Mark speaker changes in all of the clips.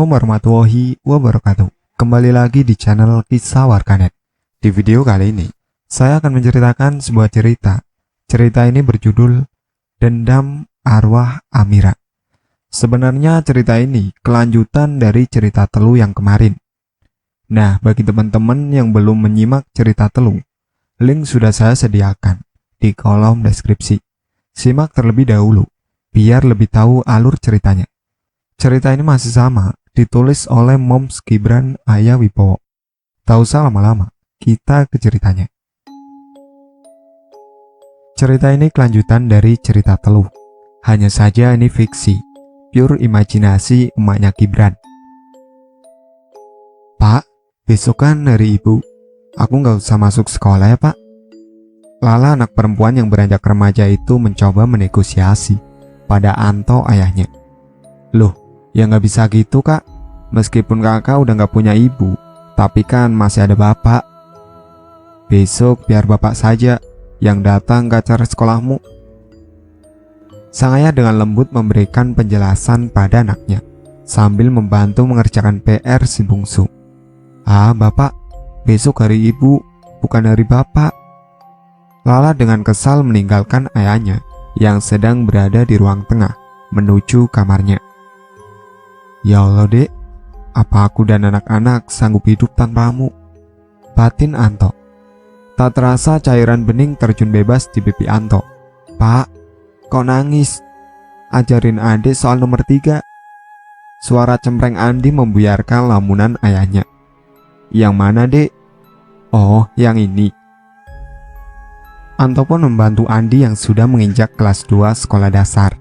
Speaker 1: Assalamualaikum warahmatullahi wabarakatuh. Kembali lagi di channel Kisah Warganet. Di video kali ini, saya akan menceritakan sebuah cerita. Cerita ini berjudul Dendam Arwah Amira. Sebenarnya cerita ini kelanjutan dari cerita Telu yang kemarin. Nah, bagi teman-teman yang belum menyimak cerita Telu, link sudah saya sediakan di kolom deskripsi. Simak terlebih dahulu, biar lebih tahu alur ceritanya. Cerita ini masih sama, ditulis oleh Moms Gibran Ayah Wibowo. Tak usah lama-lama, kita ke ceritanya. Cerita ini kelanjutan dari cerita Telu. Hanya saja ini fiksi, pure imajinasi emaknya Gibran. Pak, besok kan hari ibu. Aku nggak usah masuk sekolah ya, Pak? Lala, anak perempuan yang beranjak remaja itu, mencoba menegosiasi pada Anto ayahnya. Loh, ya nggak bisa gitu, Kak. Meskipun kakak udah nggak punya ibu, tapi kan masih ada bapak. Besok biar bapak saja yang datang ke acara sekolahmu. Sang ayah dengan lembut memberikan penjelasan pada anaknya, sambil membantu mengerjakan PR si bungsu. Ah, bapak, besok hari ibu, bukan hari bapak. Lala dengan kesal meninggalkan ayahnya yang sedang berada di ruang tengah, menuju kamarnya. Ya Allah, Dek, apa aku dan anak-anak sanggup hidup tanpamu? Batin Anto. Tak terasa cairan bening terjun bebas di pipi Anto. Pak, kok nangis? Ajarin adik soal nomor 3. Suara cempreng Andi membuyarkan lamunan ayahnya. Yang mana, Dek? Oh, yang ini. Anto pun membantu Andi yang sudah menginjak kelas 2 sekolah dasar.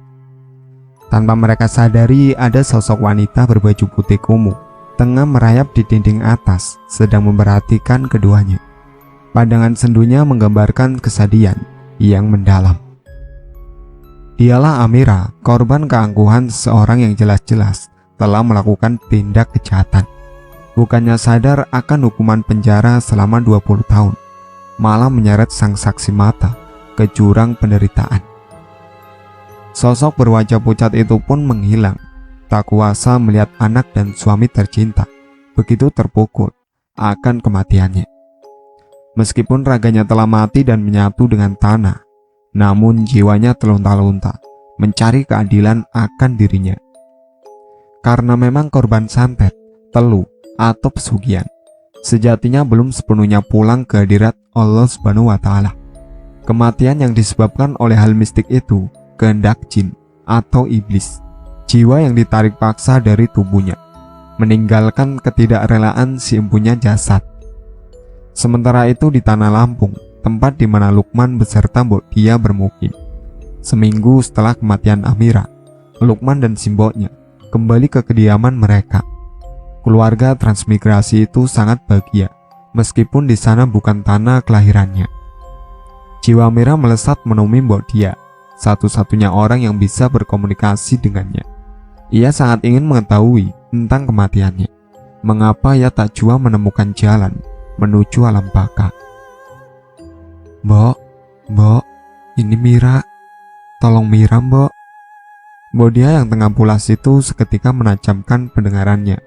Speaker 1: Tanpa mereka sadari, ada sosok wanita berbaju putih kumuh tengah merayap di dinding atas, sedang memperhatikan keduanya. Pandangan sendunya menggambarkan kesedihan yang mendalam. Dialah Amira, korban keangkuhan seorang yang jelas-jelas telah melakukan tindak kejahatan. Bukannya sadar akan hukuman penjara selama 20 tahun, malah menyeret sang saksi mata ke jurang penderitaan. Sosok berwajah pucat itu pun menghilang, tak kuasa melihat anak dan suami tercinta begitu terpukul akan kematiannya. Meskipun raganya telah mati dan menyatu dengan tanah, namun jiwanya terlunta-lunta mencari keadilan akan dirinya. Karena memang korban santet, telu, atau pesugihan, sejatinya belum sepenuhnya pulang ke hadirat Allah Subhanahu wa Ta'ala. Kematian yang disebabkan oleh hal mistik itu kehendak jin atau iblis, jiwa yang ditarik paksa dari tubuhnya, meninggalkan ketidakrelaan si empunya jasad. Sementara itu di Tanah Lampung, tempat di mana Lukman beserta Mbok Dia bermukim. Seminggu setelah kematian Amira, Lukman dan Simboknya kembali ke kediaman mereka. Keluarga transmigrasi itu sangat bahagia, meskipun di sana bukan tanah kelahirannya. Jiwa Amira melesat menemui Mbok Dia, satu-satunya orang yang bisa berkomunikasi dengannya. Ia sangat ingin mengetahui tentang kematiannya. Mengapa ia tak jua menemukan jalan menuju alam baka. Mbok, ini Mira. Tolong Mira, Mbok. Mbok Dia yang tengah pulas itu seketika menajamkan pendengarannya.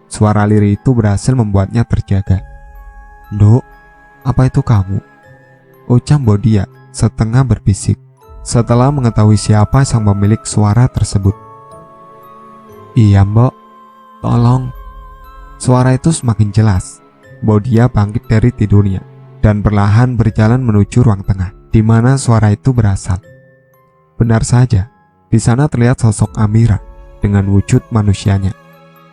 Speaker 1: Suara lirih itu berhasil membuatnya terjaga. Nduk, apa itu kamu? Ucap Mbok Dia setengah berbisik, setelah mengetahui siapa sang pemilik suara tersebut. Iya, Mbok, tolong. Suara itu semakin jelas. Mbok Dia bangkit dari tidurnya dan perlahan berjalan menuju ruang tengah di mana suara itu berasal. Benar saja, di sana terlihat sosok Amira dengan wujud manusianya.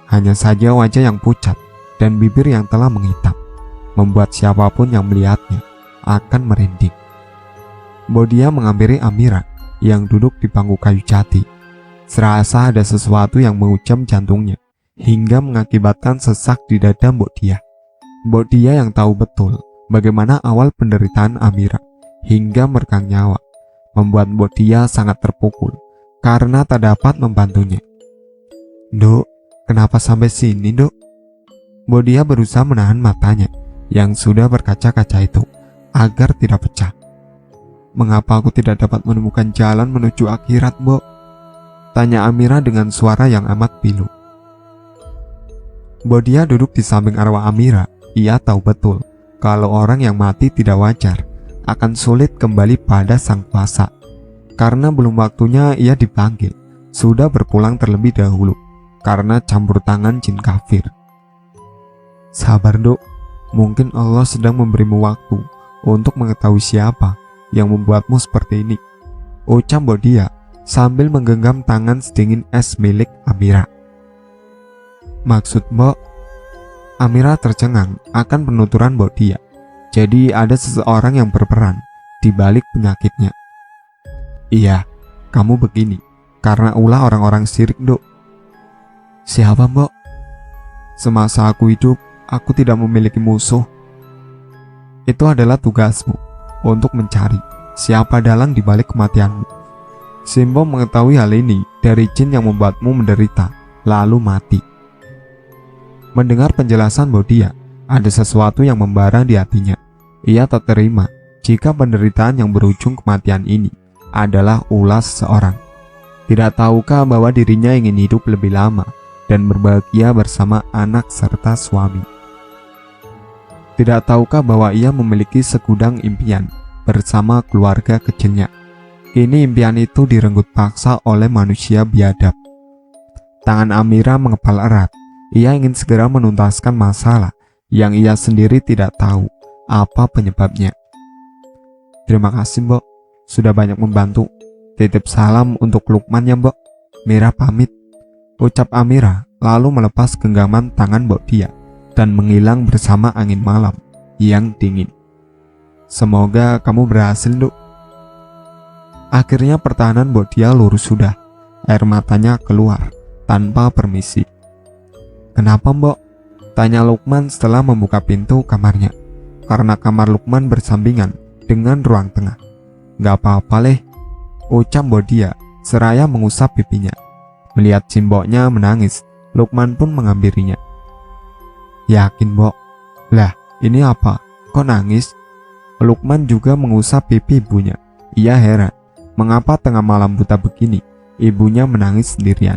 Speaker 1: Hanya saja wajah yang pucat dan bibir yang telah menghitam membuat siapapun yang melihatnya akan merinding. Mbok Dia menghampiri Amira yang duduk di bangku kayu jati. Serasa ada sesuatu yang mengucam jantungnya hingga mengakibatkan sesak di dada Mbok Dia. Mbok Dia yang tahu betul bagaimana awal penderitaan Amira hingga meregang nyawa, membuat Mbok Dia sangat terpukul karena tak dapat membantunya. Nduk, kenapa sampai sini, Nduk? Mbok Dia berusaha menahan matanya yang sudah berkaca-kaca itu agar tidak pecah. Mengapa aku tidak dapat menemukan jalan menuju akhirat, Mbok? Tanya Amira dengan suara yang amat pilu. Bodia duduk di samping arwah Amira. Ia tahu betul kalau orang yang mati tidak wajar akan sulit kembali pada sang kuasa. Karena belum waktunya ia dipanggil, sudah berpulang terlebih dahulu karena campur tangan jin kafir. Sabar dok, mungkin Allah sedang memberimu waktu untuk mengetahui siapa yang membuatmu seperti ini, ucap Bodia sambil menggenggam tangan sedingin es milik Amira. Maksud Mbok? Amira tercengang akan penuturan Bodia. Jadi ada seseorang yang berperan di balik penyakitnya. Iya, kamu begini karena ulah orang-orang syirik dok. Siapa Mbok? Semasa aku hidup, aku tidak memiliki musuh. Itu adalah tugasmu untuk mencari siapa dalang di balik kematianmu. Simbo mengetahui hal ini dari jin yang membuatmu menderita lalu mati. Mendengar penjelasan Bodia, ada sesuatu yang membara di hatinya. Ia tak terima jika penderitaan yang berujung kematian ini adalah ulah seseorang. Tidak tahukah bahwa dirinya ingin hidup lebih lama dan berbahagia bersama anak serta suami? Tidak tahukah bahwa ia memiliki segudang impian bersama keluarga kecilnya? Kini impian itu direnggut paksa oleh manusia biadab. Tangan Amira mengepal erat. Ia ingin segera menuntaskan masalah yang ia sendiri tidak tahu apa penyebabnya. Terima kasih Mbok, sudah banyak membantu. Titip salam untuk Lukman ya Mbok. Mira pamit, ucap Amira lalu melepas genggaman tangan Bodia dan menghilang bersama angin malam yang dingin. Semoga kamu berhasil Duk. Akhirnya pertahanan Bodia lurus sudah. Air matanya keluar tanpa permisi. Kenapa Mbok? Tanya Lukman setelah membuka pintu kamarnya. Karena kamar Lukman bersampingan dengan ruang tengah. Gak apa-apa leh, ucap Bodia seraya mengusap pipinya. Melihat simboknya menangis, Lukman pun menghampirinya. Yakin Mbok? Lah, ini apa? Kok nangis? Lukman juga mengusap pipi ibunya. Ia heran, mengapa tengah malam buta begini ibunya menangis sendirian.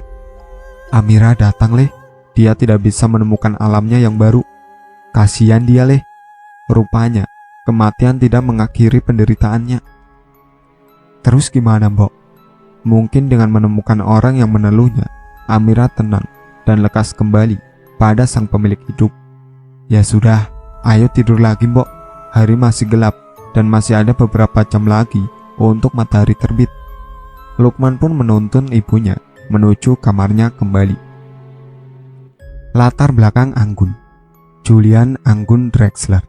Speaker 1: Amira datang leh, dia tidak bisa menemukan alamnya yang baru. Kasihan dia leh. Rupanya kematian tidak mengakhiri penderitaannya. Terus gimana Mbok? Mungkin dengan menemukan orang yang meneluhnya, Amira tenang dan lekas kembali pada sang pemilik hidup. Ya sudah, ayo tidur lagi Mbok. Hari masih gelap dan masih ada beberapa jam lagi untuk matahari terbit. Lukman pun menuntun ibunya menuju kamarnya kembali. Latar belakang Anggun. Julian Anggun Drexler,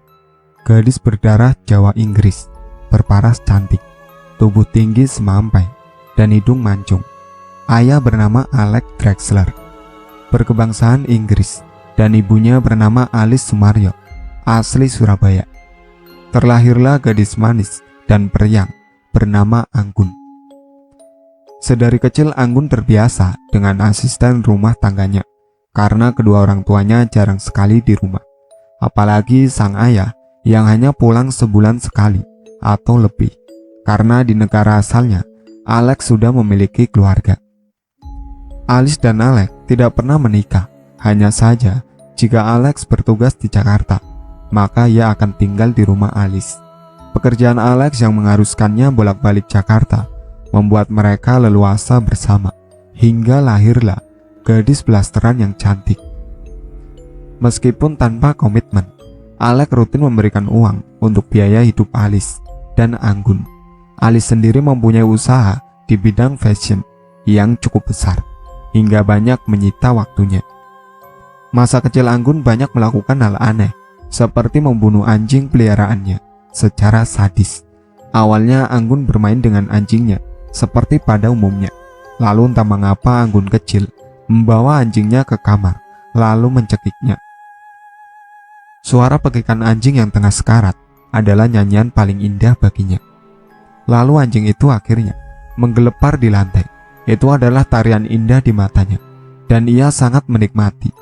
Speaker 1: gadis berdarah Jawa Inggris, berparas cantik, tubuh tinggi semampai, dan hidung mancung. Ayah bernama Alex Drexler, berkebangsaan Inggris, dan ibunya bernama Alice Sumaryo, asli Surabaya. Terlahirlah gadis manis dan periang bernama Anggun. Sedari kecil Anggun terbiasa dengan asisten rumah tangganya, karena kedua orang tuanya jarang sekali di rumah. Apalagi sang ayah yang hanya pulang sebulan sekali atau lebih, karena di negara asalnya Alex sudah memiliki keluarga. Alice dan Alex tidak pernah menikah. Hanya saja jika Alex bertugas di Jakarta, maka ia akan tinggal di rumah Alice. Pekerjaan Alex yang mengharuskannya bolak-balik Jakarta membuat mereka leluasa bersama, hingga lahirlah gadis blasteran yang cantik. Meskipun tanpa komitmen, Alex rutin memberikan uang untuk biaya hidup Alice dan Anggun. Alice sendiri mempunyai usaha di bidang fashion yang cukup besar, hingga banyak menyita waktunya. Masa kecil Anggun banyak melakukan hal aneh, seperti membunuh anjing peliharaannya secara sadis. Awalnya Anggun bermain dengan anjingnya seperti pada umumnya. Lalu entah mengapa Anggun kecil membawa anjingnya ke kamar, lalu mencekiknya. Suara pekikan anjing yang tengah sekarat adalah nyanyian paling indah baginya. Lalu anjing itu akhirnya menggelepar di lantai. Itu adalah tarian indah di matanya, dan ia sangat menikmati.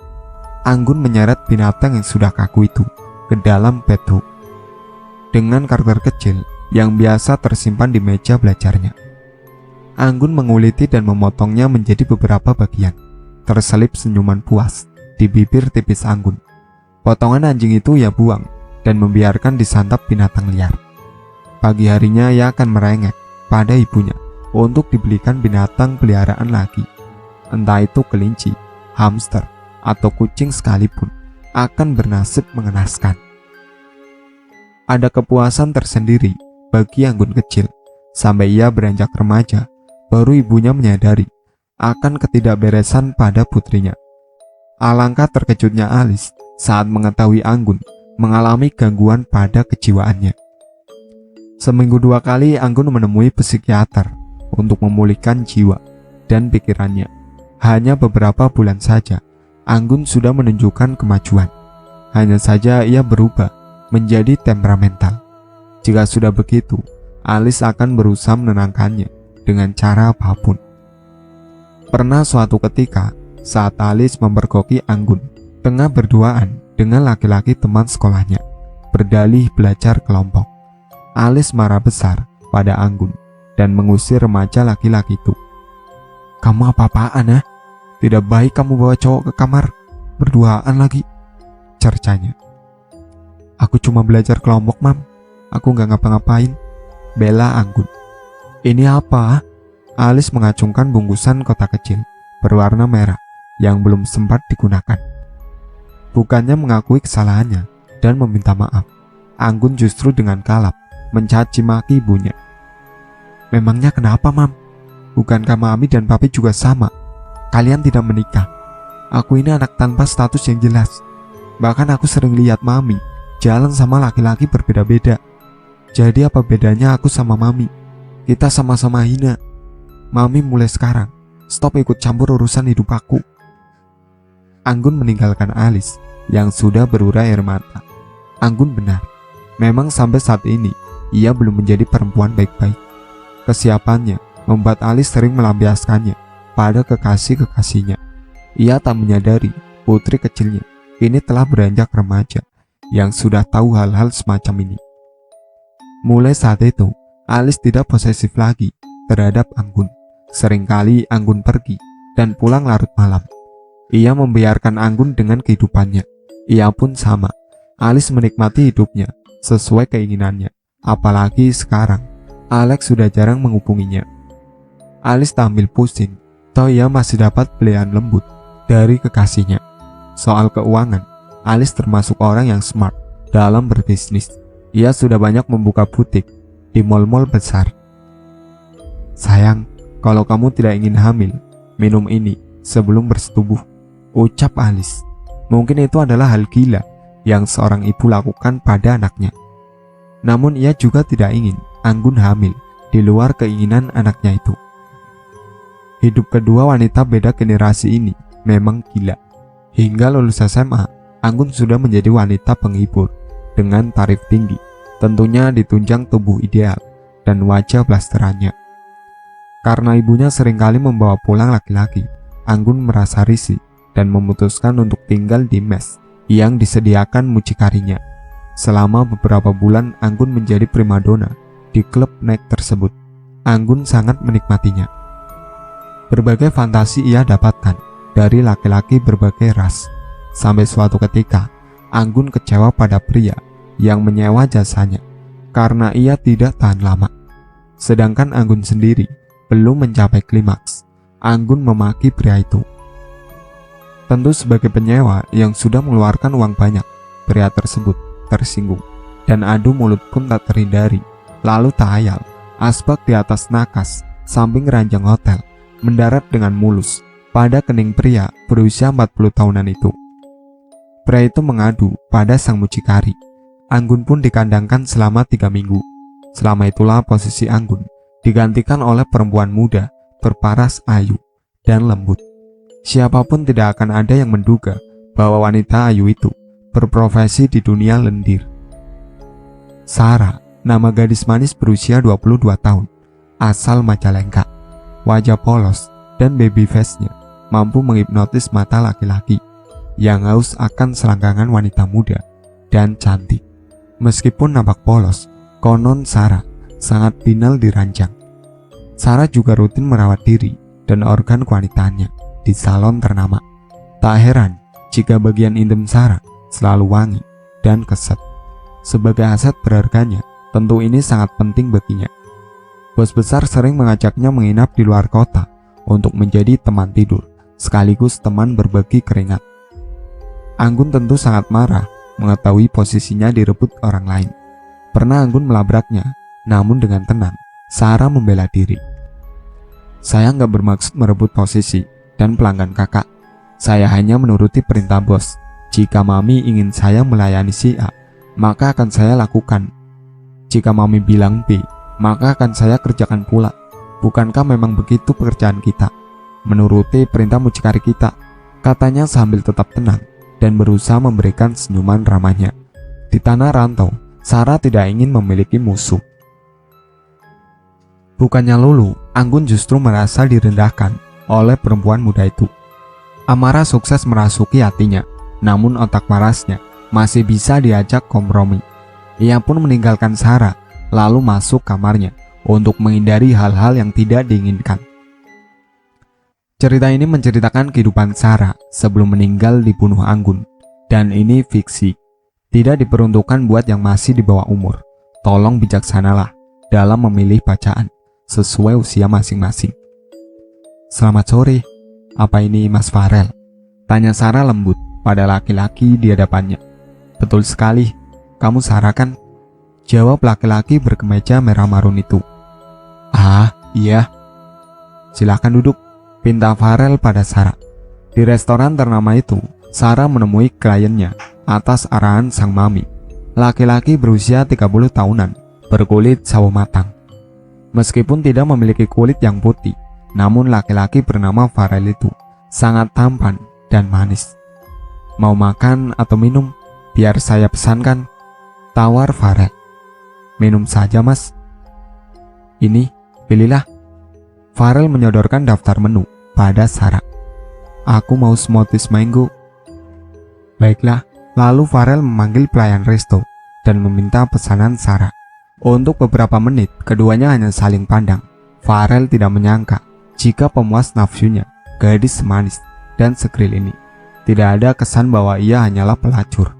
Speaker 1: Anggun menyeret binatang yang sudah kaku itu ke dalam bedroom dengan karakter kecil yang biasa tersimpan di meja belajarnya. Anggun menguliti dan memotongnya menjadi beberapa bagian, terselip senyuman puas di bibir tipis Anggun. Potongan anjing itu ia buang dan membiarkan disantap binatang liar. Pagi harinya ia akan merengek pada ibunya untuk dibelikan binatang peliharaan lagi. Entah itu kelinci, hamster, atau kucing sekalipun akan bernasib mengenaskan. Ada kepuasan tersendiri bagi Anggun kecil. Sampai ia beranjak remaja, baru ibunya menyadari akan ketidakberesan pada putrinya. Alangkah terkejutnya Alis saat mengetahui Anggun mengalami gangguan pada kejiwaannya. Seminggu 2 kali Anggun menemui psikiater untuk memulihkan jiwa dan pikirannya. Hanya beberapa bulan saja, Anggun sudah menunjukkan kemajuan. Hanya saja ia berubah menjadi temperamental. Jika sudah begitu, Alis akan berusaha menenangkannya dengan cara apapun. Pernah suatu ketika, saat Alis memergoki Anggun, tengah berduaan dengan laki-laki teman sekolahnya, berdalih belajar kelompok. Alis marah besar pada Anggun dan mengusir remaja laki-laki itu. "Kamu apa-apaan ya? Tidak baik kamu bawa cowok ke kamar, berduaan lagi," cercanya. "Aku cuma belajar kelompok, Mam. Aku gak ngapa-ngapain," bela Anggun. "Ini apa?" Alis mengacungkan bungkusan kotak kecil berwarna merah yang belum sempat digunakan. Bukannya mengakui kesalahannya dan meminta maaf, Anggun justru dengan kalap mencaci maki ibunya. "Memangnya kenapa, Mam? Bukankah Mami dan Papi juga sama? Kalian tidak menikah. Aku ini anak tanpa status yang jelas. Bahkan aku sering lihat Mami jalan sama laki-laki berbeda-beda. Jadi apa bedanya aku sama Mami? Kita sama-sama hina. Mami mulai sekarang stop ikut campur urusan hidup aku." Anggun meninggalkan Alis yang sudah berurai air mata. Anggun benar, memang sampai saat ini ia belum menjadi perempuan baik-baik. Kesiapannya membuat Alis sering melampiaskannya pada kekasih-kekasihnya. Ia tak menyadari putri kecilnya ini telah beranjak remaja yang sudah tahu hal-hal semacam ini. Mulai saat itu, Alis tidak posesif lagi terhadap Anggun. Seringkali Anggun pergi dan pulang larut malam. Ia membiarkan Anggun dengan kehidupannya. Ia pun sama. Alis menikmati hidupnya sesuai keinginannya. Apalagi sekarang, Alex sudah jarang menghubunginya. Alis tak ambil pusing, toh ia masih dapat pilihan lembut dari kekasihnya. Soal keuangan, Alis termasuk orang yang smart dalam berbisnis. Ia sudah banyak membuka butik di mal-mal besar. "Sayang, kalau kamu tidak ingin hamil, minum ini sebelum bersetubuh," ucap Alis. Mungkin itu adalah hal gila yang seorang ibu lakukan pada anaknya. Namun ia juga tidak ingin Anggun hamil di luar keinginan anaknya itu. Hidup kedua wanita beda generasi ini memang gila. Hingga lulus SMA, Anggun sudah menjadi wanita penghibur dengan tarif tinggi, tentunya ditunjang tubuh ideal dan wajah blasterannya. Karena ibunya seringkali membawa pulang laki-laki, Anggun merasa risih dan memutuskan untuk tinggal di mes yang disediakan mucikarinya. Selama beberapa bulan Anggun menjadi primadona di klub night tersebut. Anggun sangat menikmatinya. Berbagai fantasi ia dapatkan dari laki-laki berbagai ras. Sampai suatu ketika, Anggun kecewa pada pria yang menyewa jasanya karena ia tidak tahan lama. Sedangkan Anggun sendiri belum mencapai klimaks. Anggun memaki pria itu. Tentu sebagai penyewa yang sudah mengeluarkan uang banyak, pria tersebut tersinggung dan adu mulut pun tak terhindari. Lalu tak ayal, asbak di atas nakas samping ranjang hotel mendarat dengan mulus pada kening pria berusia 40 tahunan itu. Pria itu mengadu pada sang mucikari. Anggun pun dikandangkan selama 3 minggu. Selama itulah posisi Anggun digantikan oleh perempuan muda berparas ayu dan lembut. Siapapun tidak akan ada yang menduga bahwa wanita ayu itu berprofesi di dunia lendir. Sarah, nama gadis manis berusia 22 tahun, asal Majalengka. Wajah polos dan baby face-nya mampu menghipnotis mata laki-laki yang haus akan selangkangan wanita muda dan cantik. Meskipun nampak polos, konon Sarah sangat final diranjang. Sarah juga rutin merawat diri dan organ kewanitaannya di salon ternama. Tak heran jika bagian intim Sarah selalu wangi dan keset. Sebagai aset berharganya, tentu ini sangat penting baginya. Bos besar sering mengajaknya menginap di luar kota untuk menjadi teman tidur, sekaligus teman berbagi keringat. Anggun tentu sangat marah mengetahui posisinya direbut orang lain. Pernah Anggun melabraknya, namun dengan tenang, Sarah membela diri. Saya nggak bermaksud merebut posisi dan pelanggan kakak. Saya hanya menuruti perintah bos. Jika mami ingin saya melayani si A, maka akan saya lakukan. Jika mami bilang B, maka akan saya kerjakan pula. Bukankah memang begitu pekerjaan kita? Menuruti perintah mucikari kita, katanya sambil tetap tenang dan berusaha memberikan senyuman ramahnya. Di tanah rantau, Sarah tidak ingin memiliki musuh. Bukannya lulu, Anggun justru merasa direndahkan oleh perempuan muda itu. Amarah sukses merasuki hatinya, namun otak warasnya masih bisa diajak kompromi. Ia pun meninggalkan Sarah, lalu masuk kamarnya untuk menghindari hal-hal yang tidak diinginkan. Cerita ini menceritakan kehidupan Sarah sebelum meninggal dibunuh Anggun, dan ini fiksi, tidak diperuntukkan buat yang masih di bawah umur. Tolong bijaksanalah dalam memilih bacaan sesuai usia masing-masing. Selamat sore, apa ini Mas Farel? Tanya Sarah lembut pada laki-laki di hadapannya. Betul sekali, kamu Sarah kan? Jawab laki-laki berkemeja merah marun itu. Ah, iya. Silakan duduk, pinta Farel pada Sarah. Di restoran ternama itu, Sarah menemui kliennya atas arahan sang mami. Laki-laki berusia 30 tahunan, berkulit sawo matang. Meskipun tidak memiliki kulit yang putih, namun laki-laki bernama Farel itu sangat tampan dan manis. Mau makan atau minum? Biar saya pesankan, tawar Farel. Minum saja mas. Ini, pilihlah. Farel menyodorkan daftar menu pada Sarah. Aku mau smoothies mango. Baiklah, lalu Farel memanggil pelayan resto dan meminta pesanan Sarah. Untuk beberapa menit, keduanya hanya saling pandang. Farel tidak menyangka jika pemuas nafsunya, gadis semanis dan segeril ini, tidak ada kesan bahwa ia hanyalah pelacur.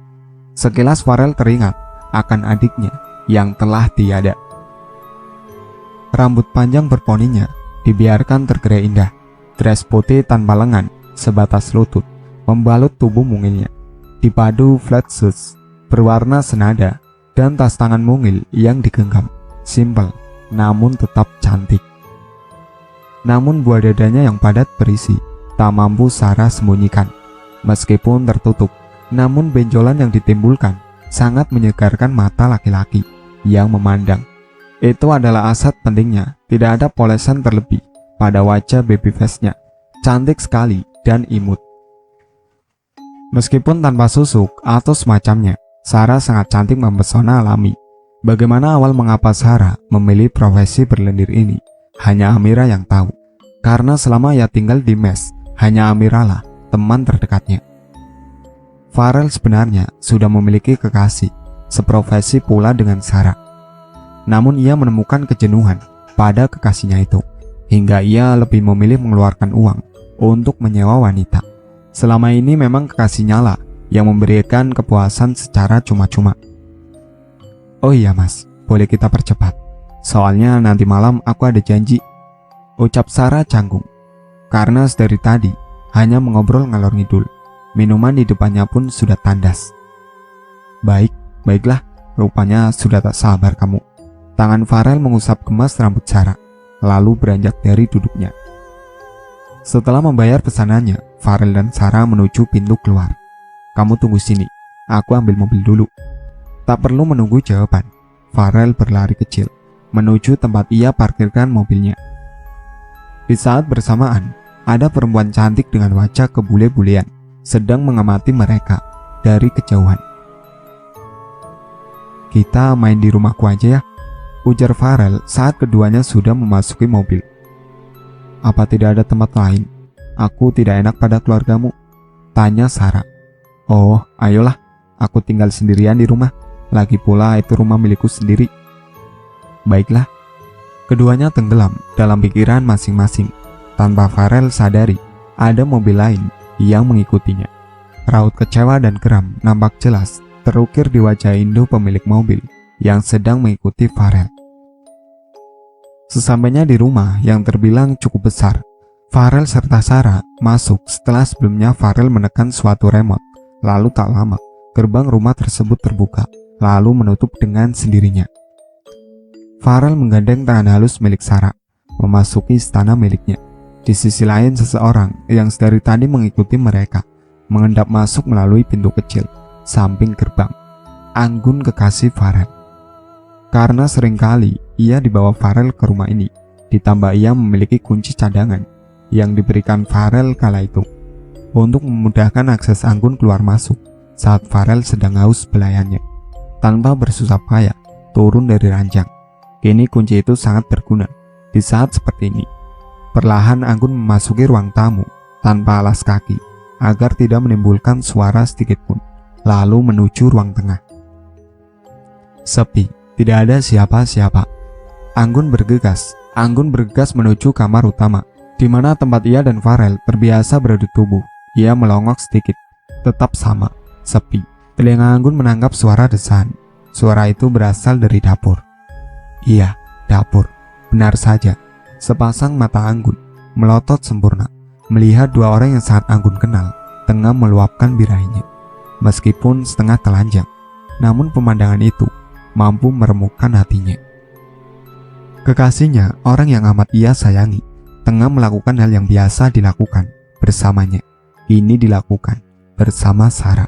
Speaker 1: Sekilas Farel teringat akan adiknya yang telah tiada. Rambut panjang berponinya dibiarkan tergerai indah. Dress putih tanpa lengan sebatas lutut membalut tubuh mungilnya. Dipadu flat shoes berwarna senada dan tas tangan mungil yang digenggam. Simpel namun tetap cantik. Namun buah dadanya yang padat berisi tak mampu Sarah sembunyikan. Meskipun tertutup, namun benjolan yang ditimbulkan sangat menyegarkan mata laki-laki yang memandang. Itu adalah aset pentingnya, tidak ada polesan terlebih pada wajah baby face-nya. Cantik sekali dan imut. Meskipun tanpa susuk atau semacamnya, Sarah sangat cantik mempesona alami. Bagaimana awal mengapa Sarah memilih profesi berlendir ini, hanya Amira yang tahu. Karena selama ia tinggal di mes, hanya Amira lah teman terdekatnya. Farel sebenarnya sudah memiliki kekasih, seprofesi pula dengan Sarah. Namun ia menemukan kejenuhan pada kekasihnya itu, hingga ia lebih memilih mengeluarkan uang untuk menyewa wanita. Selama ini memang kekasihnya lah yang memberikan kepuasan secara cuma-cuma. Oh iya mas, boleh kita percepat. Soalnya nanti malam aku ada janji, ucap Sarah canggung. Karena dari tadi hanya mengobrol ngalor ngidul. Minuman di depannya pun sudah tandas. Baiklah, rupanya sudah tak sabar kamu. Tangan Farel mengusap kemas rambut Sarah, lalu beranjak dari duduknya. Setelah membayar pesanannya, Farel dan Sarah menuju pintu keluar. Kamu tunggu sini, aku ambil mobil dulu. Tak perlu menunggu jawaban, Farel berlari kecil menuju tempat ia parkirkan mobilnya. Di saat bersamaan, ada perempuan cantik dengan wajah kebule-bulean sedang mengamati mereka dari kejauhan. Kita main di rumahku aja ya, ujar Farel saat keduanya sudah memasuki mobil. Apa tidak ada tempat lain? Aku tidak enak pada keluargamu, tanya Sarah. Oh, ayolah, aku tinggal sendirian di rumah. Lagi pula itu rumah milikku sendiri. Baiklah. Keduanya tenggelam dalam pikiran masing-masing. Tanpa Farel sadari, ada mobil lain yang mengikutinya. Raut kecewa dan geram nampak jelas terukir di wajah Indo pemilik mobil yang sedang mengikuti Farel. Sesampainya di rumah yang terbilang cukup besar, Farel serta Sarah masuk setelah sebelumnya Farel menekan suatu remote. Lalu tak lama, gerbang rumah tersebut terbuka, lalu menutup dengan sendirinya. Farel menggandeng tangan halus milik Sarah, memasuki istana miliknya. Di sisi lain, seseorang yang sedari tadi mengikuti mereka mengendap masuk melalui pintu kecil samping gerbang. Anggun, kekasih Farel. Karena seringkali ia dibawa Farel ke rumah ini, ditambah ia memiliki kunci cadangan yang diberikan Farel kala itu untuk memudahkan akses Anggun keluar masuk saat Farel sedang haus belayannya. Tanpa bersusah payah turun dari ranjang, kini kunci itu sangat berguna di saat seperti ini. Perlahan Anggun memasuki ruang tamu tanpa alas kaki agar tidak menimbulkan suara sedikit pun, lalu menuju ruang tengah. Sepi, tidak ada siapa-siapa. Anggun bergegas menuju kamar utama, di mana tempat ia dan Farel terbiasa beradu tubuh. Ia melongok sedikit, tetap sama, sepi. Telinga Anggun menangkap suara desahan. Suara itu berasal dari dapur. Iya, dapur. Benar saja, sepasang mata Anggun melotot sempurna melihat dua orang yang sangat Anggun kenal tengah meluapkan birahinya. Meskipun setengah telanjang, namun pemandangan itu mampu meremukkan hatinya. Kekasihnya, orang yang amat ia sayangi, tengah melakukan hal yang biasa dilakukan bersamanya. Ini dilakukan bersama Sarah,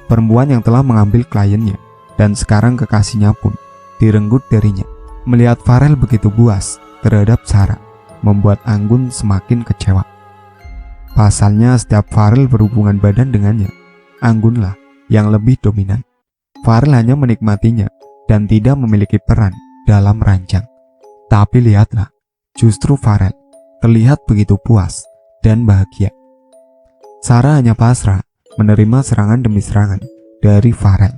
Speaker 1: perempuan yang telah mengambil kliennya, dan sekarang kekasihnya pun direnggut darinya. Melihat Farel begitu buas terhadap Sarah, membuat Anggun semakin kecewa. Pasalnya setiap Farel berhubungan badan dengannya, Anggunlah yang lebih dominan. Farel hanya menikmatinya dan tidak memiliki peran dalam ranjang. Tapi lihatlah, justru Farel terlihat begitu puas dan bahagia. Sarah hanya pasrah menerima serangan demi serangan dari Farel.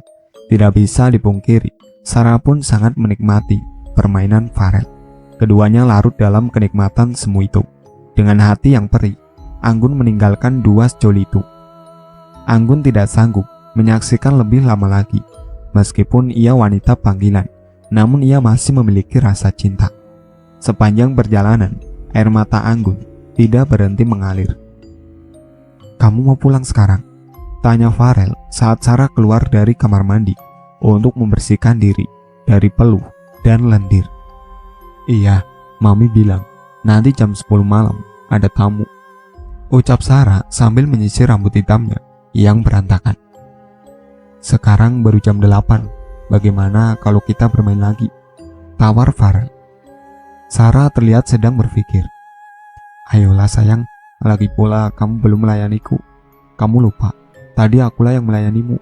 Speaker 1: Tidak bisa dipungkiri, Sarah pun sangat menikmati permainan Farel. Keduanya larut dalam kenikmatan semu itu. Dengan hati yang perih, Anggun meninggalkan dua sejoli itu. Anggun tidak sanggup menyaksikan lebih lama lagi. Meskipun ia wanita panggilan, namun ia masih memiliki rasa cinta. Sepanjang perjalanan, air mata Anggun tidak berhenti mengalir. "Kamu mau pulang sekarang?" tanya Farel saat Sarah keluar dari kamar mandi untuk membersihkan diri dari peluh dan lendir. "Iya, Mami bilang nanti jam 10 malam ada tamu," ucap Sarah sambil menyisir rambut hitamnya yang berantakan. "Sekarang baru jam 8, bagaimana kalau kita bermain lagi?" tawar Farel. Sarah terlihat sedang berpikir. "Ayolah sayang, lagi pula kamu belum melayaniku. Kamu lupa, tadi akulah yang melayanimu,"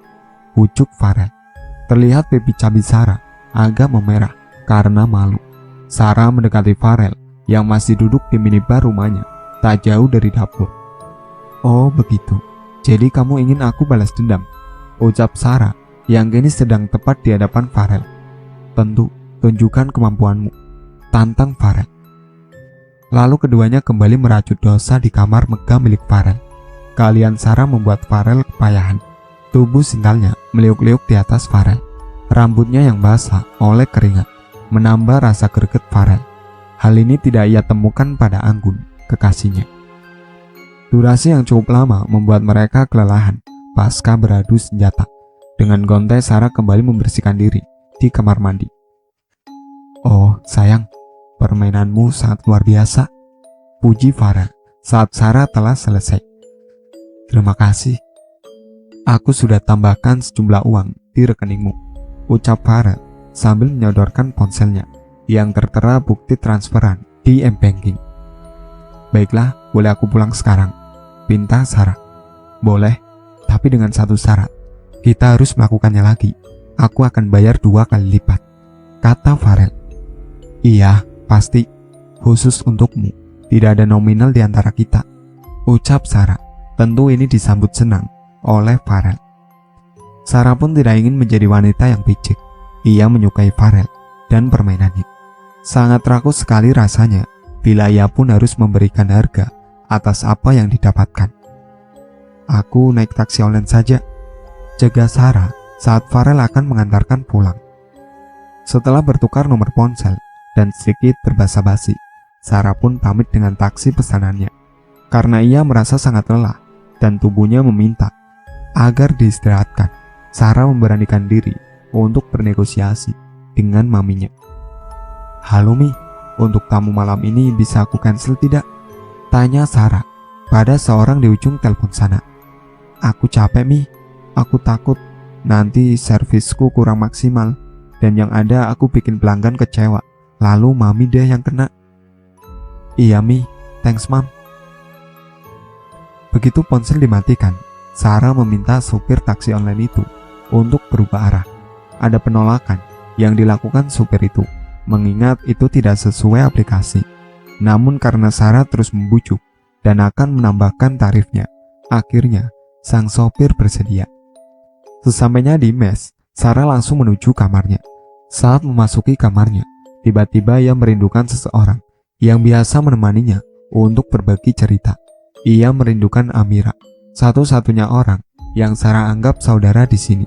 Speaker 1: ujuk Farel. Terlihat pipi cabi Sarah agak memerah karena malu. Sarah mendekati Farel yang masih duduk di minibar rumahnya, tak jauh dari dapur. "Oh begitu, jadi kamu ingin aku balas dendam?" ucap Sarah yang kini sedang tepat di hadapan Farel. "Tentu, tunjukkan kemampuanmu," tantang Farel. Lalu keduanya kembali merajut dosa di kamar megah milik Farel. Keahlian Sarah membuat Farel kepayahan. Tubuh sintalnya meliuk-liuk di atas Farel. Rambutnya yang basah oleh keringat menambah rasa greget Farel. Hal ini tidak ia temukan pada Anggun, kekasihnya. Durasi yang cukup lama membuat mereka kelelahan pasca beradu senjata. Dengan gontai, Sarah kembali membersihkan diri di kamar mandi. "Oh sayang, permainanmu sangat luar biasa," puji Farel saat Sarah telah selesai. "Terima kasih. Aku sudah tambahkan sejumlah uang di rekeningmu," ucap Farel sambil menyodorkan ponselnya yang tertera bukti transferan di M-Banking. "Baiklah, boleh aku pulang sekarang?" pinta Sarah. "Boleh, tapi dengan satu syarat. Kita harus melakukannya lagi. Aku akan bayar 2 kali lipat," kata Farel. "Iya, pasti. Khusus untukmu. Tidak ada nominal di antara kita," ucap Sarah. Tentu ini disambut senang oleh Farel. Sarah pun tidak ingin menjadi wanita yang picik. Ia menyukai Farel dan permainannya. Sangat rakus sekali rasanya bila ia pun harus memberikan harga atas apa yang didapatkan. Aku naik taksi online saja, jaga Sarah saat Farel akan mengantarkan pulang. Setelah bertukar nomor ponsel dan sedikit berbasa-basi, Sarah pun pamit dengan taksi pesanannya. Karena ia merasa sangat lelah dan tubuhnya meminta agar diistirahatkan, Sarah memberanikan diri untuk bernegosiasi dengan maminya. "Halo Mi, untuk tamu malam ini bisa aku cancel tidak?" tanya Sarah pada seorang di ujung telepon sana. "Aku capek Mi, aku takut nanti servisku kurang maksimal dan yang ada aku bikin pelanggan kecewa, lalu mami deh yang kena." "Iya Mi, thanks Mam." Begitu ponsel dimatikan, Sarah meminta supir taksi online itu untuk berubah arah. Ada penolakan yang dilakukan supir itu, mengingat itu tidak sesuai aplikasi. Namun karena Sarah terus membujuk dan akan menambahkan tarifnya, akhirnya sang sopir bersedia. Sesampainya di mes, Sarah langsung menuju kamarnya. Saat memasuki kamarnya, tiba-tiba ia merindukan seseorang yang biasa menemaninya untuk berbagi cerita. Ia merindukan Amira, satu-satunya orang yang Sarah anggap saudara di sini.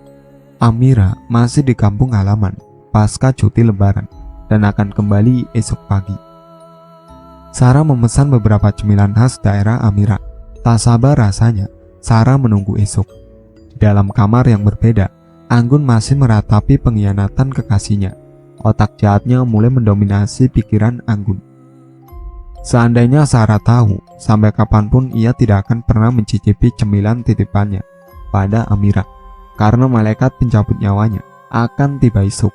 Speaker 1: Amira masih di kampung halaman pasca cuti lebaran dan akan kembali esok pagi. Sarah memesan beberapa cemilan khas daerah Amira. Tak sabar rasanya Sarah menunggu esok. Di dalam kamar yang berbeda, Anggun masih meratapi pengkhianatan kekasihnya. Otak jahatnya mulai mendominasi pikiran Anggun. Seandainya Sarah tahu, sampai kapanpun ia tidak akan pernah mencicipi cemilan titipannya pada Amira, karena malaikat pencabut nyawanya akan tiba esok.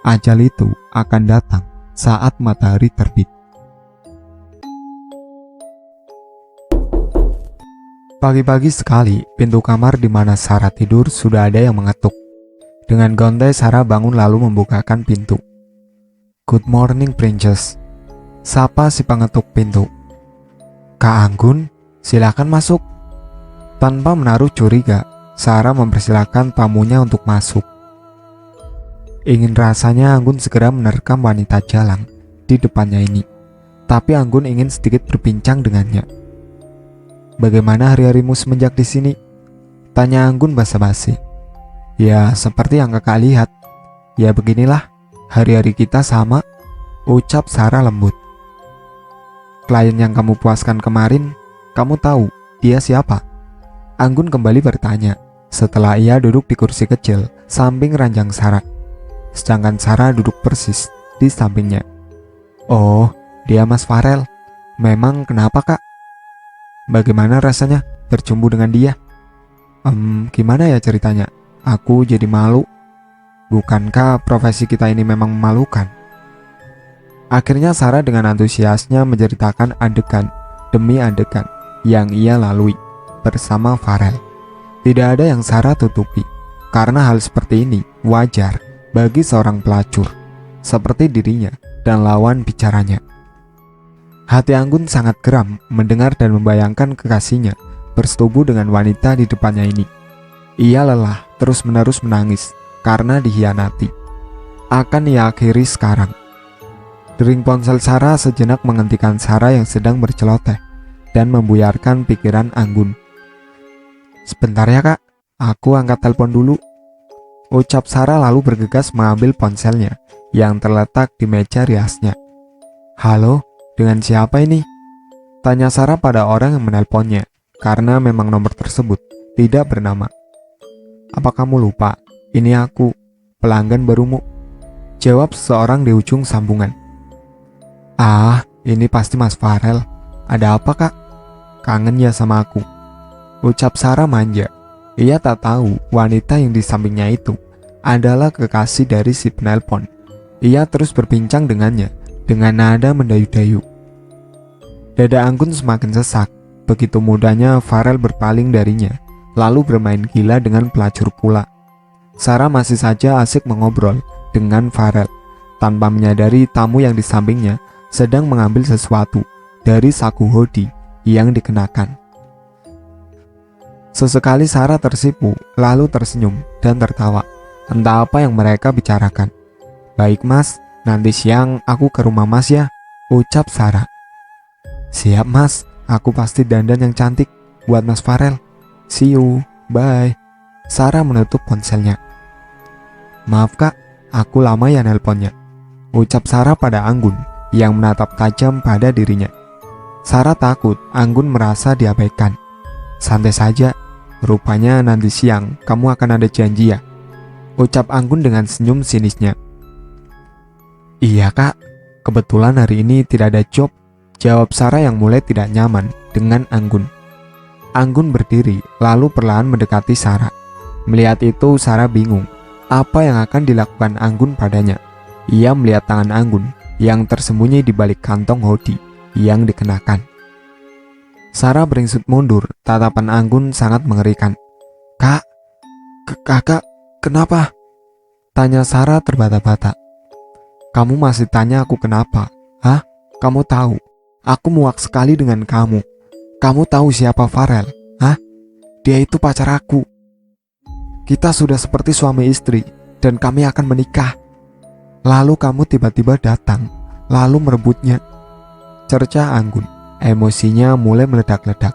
Speaker 1: Ajal itu akan datang saat matahari terbit. Pagi-pagi sekali, pintu kamar di mana Sarah tidur sudah ada yang mengetuk. Dengan gontai, Sarah bangun lalu membukakan pintu. "Good morning, Princess," sapa si pengetuk pintu. "Kak Anggun, silakan masuk." Tanpa menaruh curiga, Sarah mempersilahkan tamunya untuk masuk. Ingin rasanya Anggun segera menerkam wanita jalang di depannya ini, tapi Anggun ingin sedikit berbincang dengannya. "Bagaimana hari-harimu semenjak di sini?" tanya Anggun basa-basi. "Ya, seperti yang kakak lihat. Ya beginilah, hari-hari kita sama," ucap Sarah lembut. "Klien yang kamu puaskan kemarin, kamu tahu dia siapa?" Anggun kembali bertanya setelah ia duduk di kursi kecil samping ranjang Sarah. Sedangkan Sarah duduk persis di sampingnya. "Oh, dia Mas Farel. Memang kenapa kak? Bagaimana rasanya berjumpa dengan dia?" Gimana ya ceritanya? Aku jadi malu. Bukankah profesi kita ini memang memalukan?" Akhirnya Sarah dengan antusiasnya menceritakan adegan demi adegan yang ia lalui bersama Farel. Tidak ada yang Sarah tutupi, karena hal seperti ini wajar bagi seorang pelacur seperti dirinya dan lawan bicaranya. Hati Anggun sangat geram mendengar dan membayangkan kekasihnya bersetubuh dengan wanita di depannya ini. Ia lelah terus-menerus menangis karena dikhianati. Akan ia akhiri sekarang. Dering ponsel Sarah sejenak menghentikan Sarah yang sedang berceloteh dan membuyarkan pikiran Anggun. "Sebentar ya kak, aku angkat telepon dulu," ucap Sarah lalu bergegas mengambil ponselnya yang terletak di meja riasnya. "Halo, dengan siapa ini?" tanya Sarah pada orang yang menelponnya, karena memang nomor tersebut tidak bernama. "Apa kamu lupa? Ini aku, pelanggan barumu," jawab seseorang di ujung sambungan. "Ah, ini pasti Mas Farel. Ada apa kak? Kangen ya sama aku," ucap Sarah manja. Ia tak tahu wanita yang di sampingnya itu adalah kekasih dari si penelpon. Ia terus berbincang dengannya dengan nada mendayu-dayu. Dada Anggun semakin sesak. Begitu mudahnya Farel berpaling darinya, lalu bermain gila dengan pelacur pula. Sarah masih saja asik mengobrol dengan Farel, tanpa menyadari tamu yang di sampingnya sedang mengambil sesuatu dari saku hoodie yang dikenakan. Sesekali Sarah tersipu, lalu tersenyum dan tertawa. Entah apa yang mereka bicarakan. "Baik mas, nanti siang aku ke rumah mas ya," ucap Sarah. "Siap mas, aku pasti dandan yang cantik buat Mas Farel," See you, bye. Sarah menutup ponselnya. Maaf kak, aku lama ya nelponnya, ucap Sarah pada Anggun yang menatap tajam pada dirinya. Sarah takut Anggun merasa diabaikan. Santai saja, rupanya nanti siang kamu akan ada janji ya, ucap Anggun dengan senyum sinisnya. Iya kak, kebetulan hari ini tidak ada job, jawab Sarah yang mulai tidak nyaman dengan Anggun. Anggun berdiri lalu perlahan mendekati Sarah. Melihat itu Sarah bingung apa yang akan dilakukan Anggun padanya. Ia melihat tangan Anggun yang tersembunyi di balik kantong hoodie yang dikenakan. Sarah beringsut mundur, tatapan Anggun sangat mengerikan. Kak, kakak, kenapa? Tanya Sarah terbata-bata. Kamu masih tanya aku kenapa? Hah? Kamu tahu, aku muak sekali dengan kamu. Kamu tahu siapa Farel? Hah? Dia itu pacar aku. Kita sudah seperti suami istri dan kami akan menikah. Lalu kamu tiba-tiba datang, lalu merebutnya. Cerca Anggun, emosinya mulai meledak-ledak.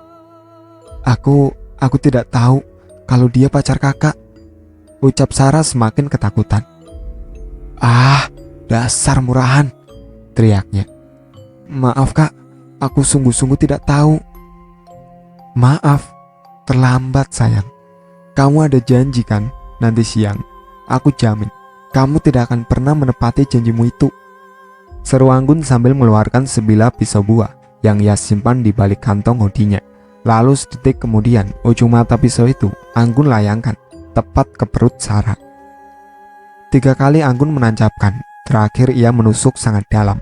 Speaker 1: Aku tidak tahu kalau dia pacar kakak, ucap Sarah semakin ketakutan. Ah, dasar murahan, teriaknya. Maaf kak, aku sungguh-sungguh tidak tahu. Maaf, terlambat sayang. Kamu ada janji kan nanti siang? Aku jamin kamu tidak akan pernah menepati janjimu itu, seru Anggun sambil mengeluarkan sebilah pisau buah yang ia simpan di balik kantong hoodie-nya. Lalu sedetik kemudian ujung mata pisau itu Anggun layangkan tepat ke perut Sarah. 3 kali Anggun menancapkan, terakhir ia menusuk sangat dalam,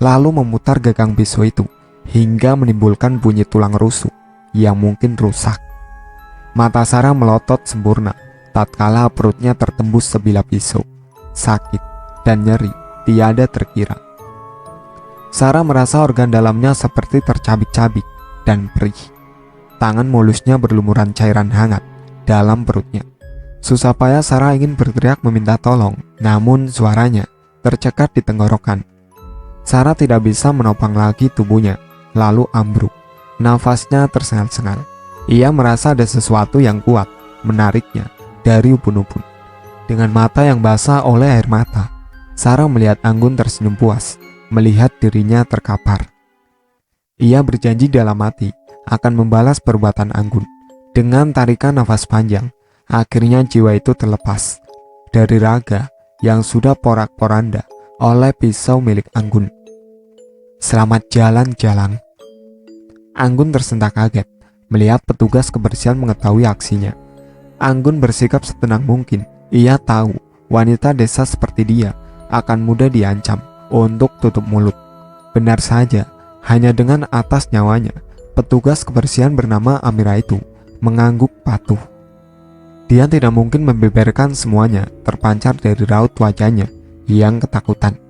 Speaker 1: lalu memutar gagang pisau itu hingga menimbulkan bunyi tulang rusuk yang mungkin rusak. Mata Sarah melotot sempurna tatkala perutnya tertembus sebilah pisau. Sakit dan nyeri tiada terkira. Sarah merasa organ dalamnya seperti tercabik-cabik dan perih. Tangan mulusnya berlumuran cairan hangat dalam perutnya. Susah payah Sarah ingin berteriak meminta tolong, namun suaranya tercekat di tenggorokan. Sarah tidak bisa menopang lagi tubuhnya, lalu ambruk. Nafasnya tersengal-sengal. Ia merasa ada sesuatu yang kuat menariknya dari ubun-ubun. Dengan mata yang basah oleh air mata, Sarah melihat Anggun tersenyum puas melihat dirinya terkapar. Ia berjanji dalam hati akan membalas perbuatan Anggun. Dengan tarikan nafas panjang, akhirnya jiwa itu terlepas dari raga yang sudah porak-poranda oleh pisau milik Anggun. Selamat jalan-jalan. Anggun tersentak kaget melihat petugas kebersihan mengetahui aksinya. Anggun bersikap setenang mungkin. Ia tahu wanita desa seperti dia akan mudah diancam untuk tutup mulut. Benar saja, hanya dengan atas nyawanya, petugas kebersihan bernama Amira itu mengangguk patuh. Dia tidak mungkin membeberkan semuanya terpancar dari raut wajahnya yang ketakutan.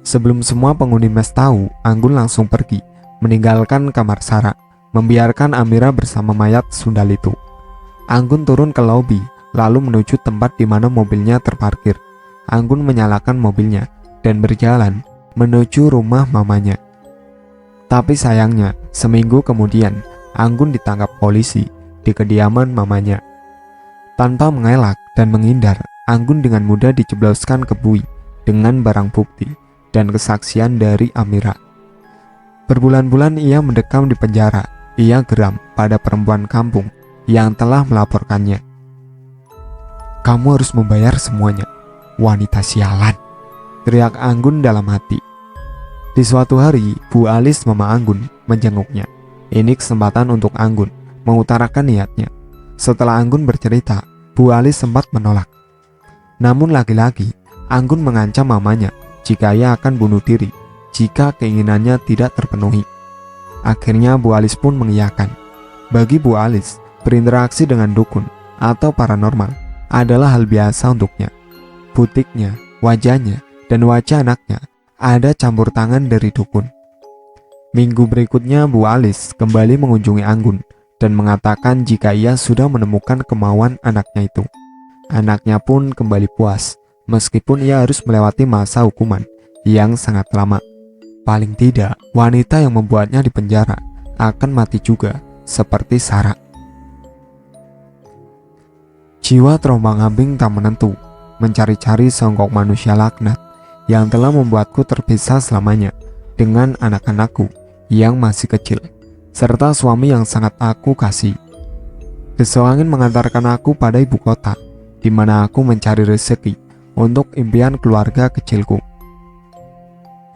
Speaker 1: Sebelum semua penghuni mes tahu, Anggun langsung pergi, meninggalkan kamar Sarah, membiarkan Amira bersama mayat sundal itu. Anggun turun ke lobi, lalu menuju tempat di mana mobilnya terparkir. Anggun menyalakan mobilnya dan berjalan menuju rumah mamanya. Tapi sayangnya, seminggu kemudian, Anggun ditangkap polisi di kediaman mamanya. Tanpa mengelak dan menghindar, Anggun dengan mudah dijebloskan ke bui dengan barang bukti dan kesaksian dari Amira. Berbulan-bulan ia mendekam di penjara. Ia geram pada perempuan kampung yang telah melaporkannya. Kamu harus membayar semuanya, wanita sialan, teriak Anggun dalam hati. Di suatu hari, Bu Alis mama Anggun menjenguknya. Ini kesempatan untuk Anggun mengutarakan niatnya. Setelah Anggun bercerita, Bu Alis sempat menolak. Namun lagi-lagi, Anggun mengancam mamanya jika ia akan bunuh diri jika keinginannya tidak terpenuhi. Akhirnya Bu Alis pun mengiyakan. Bagi Bu Alis, berinteraksi dengan dukun atau paranormal adalah hal biasa untuknya. Butiknya, wajahnya, dan wajah anaknya ada campur tangan dari dukun. Minggu berikutnya Bu Alis kembali mengunjungi Anggun dan mengatakan jika ia sudah menemukan kemauan anaknya itu. Anaknya pun kembali puas, meskipun ia harus melewati masa hukuman yang sangat lama. Paling tidak, wanita yang membuatnya dipenjara akan mati juga, seperti Sarah. Jiwa terombang-ambing tak menentu, mencari-cari seonggok manusia laknat yang telah membuatku terpisah selamanya dengan anak-anakku yang masih kecil, serta suami yang sangat aku kasih. Desau angin mengantarkan aku pada ibu kota, di mana aku mencari rezeki untuk impian keluarga kecilku.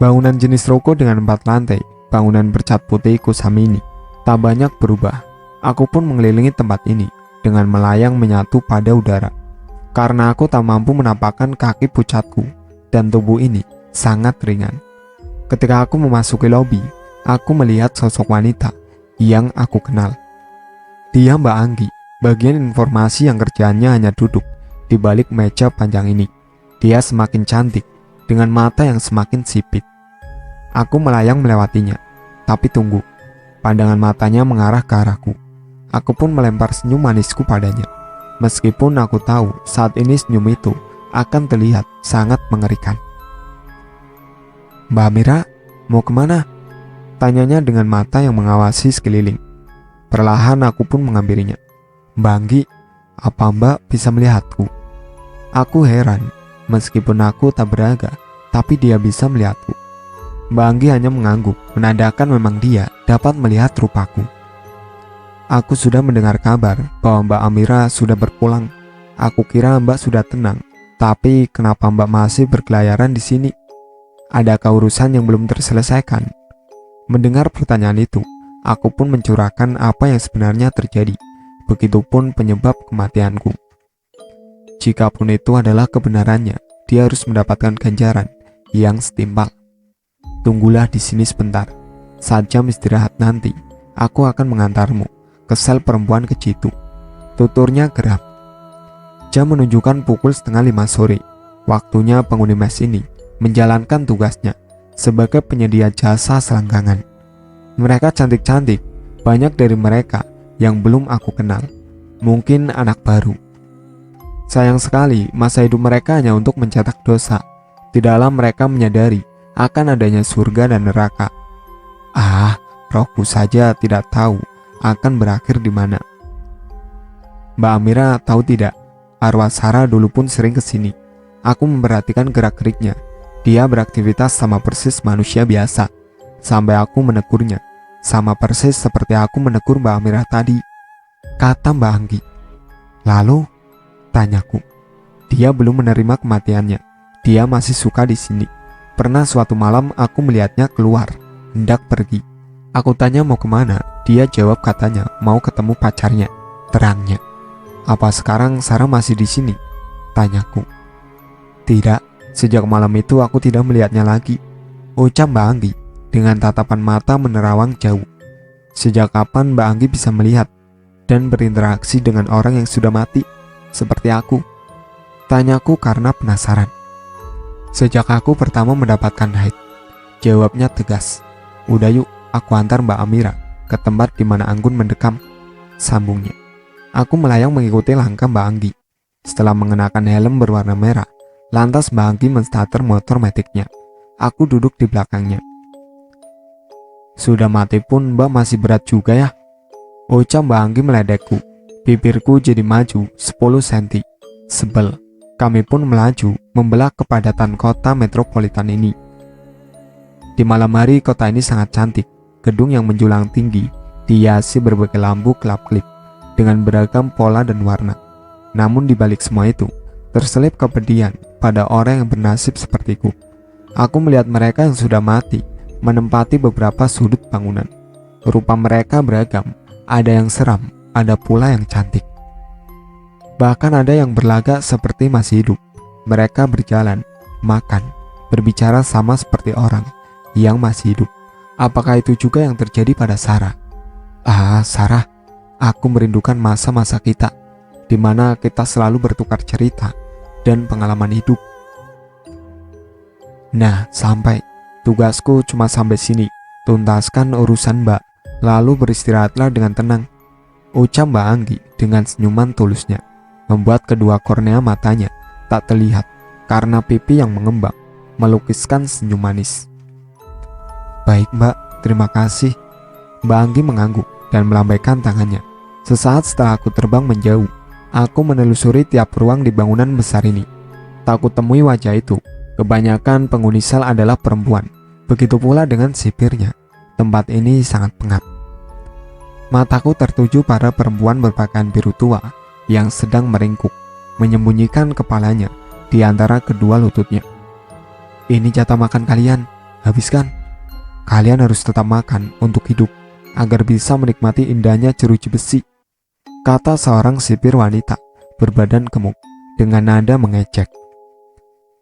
Speaker 1: Bangunan jenis ruko dengan 4 lantai, bangunan bercat putih kusam ini, tak banyak berubah. Aku pun mengelilingi tempat ini dengan melayang menyatu pada udara, karena aku tak mampu menampakkan kaki pucatku dan tubuh ini sangat ringan. Ketika aku memasuki lobi, aku melihat sosok wanita yang aku kenal. Dia Mbak Anggi, bagian informasi yang kerjaannya hanya duduk di balik meja panjang ini. Dia semakin cantik dengan mata yang semakin sipit. Aku melayang melewatinya, tapi tunggu. Pandangan matanya mengarah ke arahku. Aku pun melempar senyum manisku padanya. Meskipun aku tahu saat ini senyum itu akan terlihat sangat mengerikan. "Mbak Amira, mau kemana?" tanyanya dengan mata yang mengawasi sekeliling. Perlahan aku pun menghampirinya. "Mbak Anggi, apa Mbak bisa melihatku?" Aku heran, meskipun aku tak beraga, tapi dia bisa melihatku. Mbak Anggi hanya mengangguk, menandakan memang dia dapat melihat rupaku. "Aku sudah mendengar kabar bahwa Mbak Amira sudah berpulang. Aku kira Mbak sudah tenang, tapi kenapa Mbak masih berkeliaran di sini? Adakah urusan yang belum terselesaikan?" Mendengar pertanyaan itu, aku pun mencurahkan apa yang sebenarnya terjadi. Begitupun penyebab kematianku. Jikapun itu adalah kebenarannya, dia harus mendapatkan ganjaran yang setimpal. "Tunggulah di sini sebentar. Saat jam istirahat nanti, aku akan mengantarmu ke sel perempuan kecil itu," tuturnya geram. Jam menunjukkan pukul 4:30 sore. Waktunya penghuni mes ini menjalankan tugasnya sebagai penyedia jasa selangkangan. Mereka cantik-cantik, banyak dari mereka yang belum aku kenal. Mungkin anak baru. Sayang sekali, masa hidup mereka hanya untuk mencetak dosa. Tidaklah mereka menyadari akan adanya surga dan neraka. Rohku saja tidak tahu akan berakhir di mana. Mbak Amira tahu tidak, arwah Sarah dulu pun sering kesini. Aku memperhatikan gerak-geriknya. Dia beraktivitas sama persis manusia biasa. Sampai aku menegurnya, sama persis seperti aku menegur Mbak Amira tadi, kata Mbak Anggi. "Lalu?" tanyaku. Dia belum menerima kematiannya. Dia masih suka di sini. Pernah suatu malam aku melihatnya keluar, hendak pergi. Aku tanya mau kemana. Dia jawab katanya mau ketemu pacarnya, terangnya. "Apa sekarang Sarah masih di sini?" tanyaku. "Tidak, sejak malam itu aku tidak melihatnya lagi," ucap Mbak Anggi dengan tatapan mata menerawang jauh. Sejak kapan Mbak Anggi bisa melihat dan berinteraksi dengan orang yang sudah mati seperti aku? Tanyaku karena penasaran. "Sejak aku pertama mendapatkan haid," jawabnya tegas. "Udah yuk, aku antar Mbak Amira ke tempat di mana Anggun mendekam," sambungnya. Aku melayang mengikuti langkah Mbak Anggi. Setelah mengenakan helm berwarna merah, lantas Mbak Anggi menstarter motor metiknya. Aku duduk di belakangnya. "Sudah mati pun Mbak masih berat juga ya," ucap Mbak Anggi meledekku. Bibirku jadi maju 10 cm. Sebel. Kami pun melaju membelah kepadatan kota metropolitan ini. Di malam hari kota ini sangat cantik. Gedung yang menjulang tinggi dihiasi berbagai lampu kelap-kelip dengan beragam pola dan warna. Namun di balik semua itu, terselip kepedihan pada orang yang bernasib sepertiku. Aku melihat mereka yang sudah mati menempati beberapa sudut bangunan. Rupa mereka beragam, ada yang seram, ada pula yang cantik. Bahkan ada yang berlagak seperti masih hidup. Mereka berjalan, makan, berbicara sama seperti orang yang masih hidup. Apakah itu juga yang terjadi pada Sarah? Sarah, aku merindukan masa-masa kita, di mana kita selalu bertukar cerita dan pengalaman hidup. Nah, sampai. Tugasku cuma sampai sini. Tuntaskan urusan Mbak, lalu beristirahatlah dengan tenang, ucap Mbak Anggi dengan senyuman tulusnya, membuat kedua kornea matanya tak terlihat karena pipi yang mengembang melukiskan senyum manis. "Baik Mbak, terima kasih." Mbak Anggi mengangguk dan melambaikan tangannya. Sesaat setelah aku terbang menjauh, Aku menelusuri tiap ruang di bangunan besar ini. Tak kutemui wajah itu. Kebanyakan penghuni sel adalah perempuan. Begitu pula dengan sipirnya. Tempat ini sangat pengap. Mataku tertuju pada perempuan berpakaian biru tua yang sedang meringkuk, menyembunyikan kepalanya di antara kedua lututnya. Ini jatah makan kalian, habiskan. Kalian harus tetap makan untuk hidup, agar bisa menikmati indahnya jeruji besi, kata seorang sipir wanita berbadan gemuk dengan nada mengejek.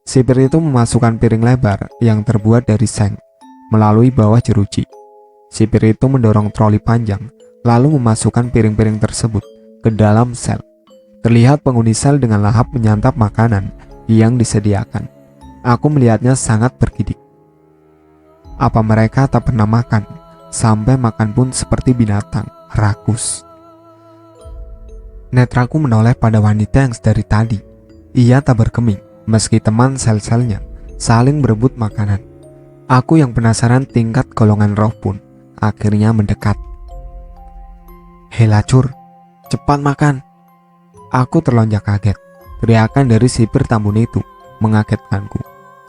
Speaker 1: Sipir itu memasukkan piring lebar yang terbuat dari seng melalui bawah jeruji. Sipir itu mendorong troli panjang, lalu memasukkan piring-piring tersebut ke dalam sel. Terlihat penghuni sel dengan lahap menyantap makanan yang disediakan. Aku melihatnya sangat bergidik. Apa mereka tak pernah makan? Sampai makan pun seperti binatang, rakus. Netraku menoleh pada wanita yang sedari tadi. Ia tak bergeming, meski teman sel-selnya saling berebut makanan. Aku yang penasaran tingkat golongan roh pun akhirnya mendekat. "Hei lacur, cepat makan." Aku terlonjak kaget. Teriakan dari sipir Tambun itu mengagetkanku.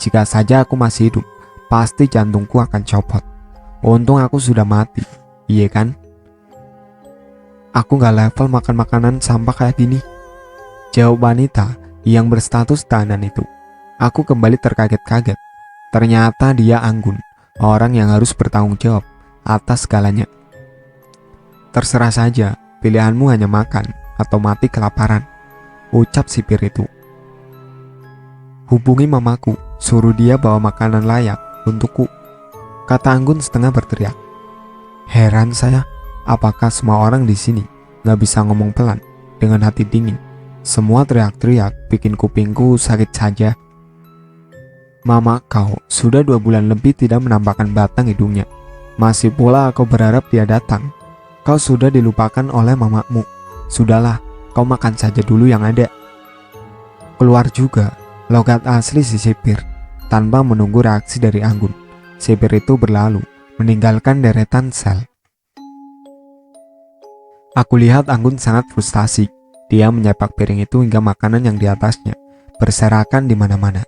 Speaker 1: Jika saja aku masih hidup, pasti jantungku akan copot. Untung aku sudah mati, iya kan? Aku gak level makan makanan sampah kayak gini, jawab wanita yang berstatus tahanan itu. Aku kembali terkaget-kaget. Ternyata dia Anggun, orang yang harus bertanggung jawab atas segalanya. "Terserah saja, pilihanmu hanya makan atau mati kelaparan," ucap sipir itu. "Hubungi mamaku, suruh dia bawa makanan layak untukku," kata Anggun setengah berteriak. Heran saya, apakah semua orang di sini gak bisa ngomong pelan dengan hati dingin? Semua teriak-teriak bikin kupingku sakit saja. "Mama kau sudah 2 bulan lebih tidak menampakkan batang hidungnya. Masih pula kau berharap dia datang. Kau sudah dilupakan oleh mamamu. Sudahlah, kau makan saja dulu yang ada." Keluar juga logat asli si sipir. Tanpa menunggu reaksi dari Anggun, sipir itu berlalu, meninggalkan deretan sel. Aku lihat Anggun sangat frustasi. Dia menyepak piring itu hingga makanan yang di atasnya berserakan di mana-mana.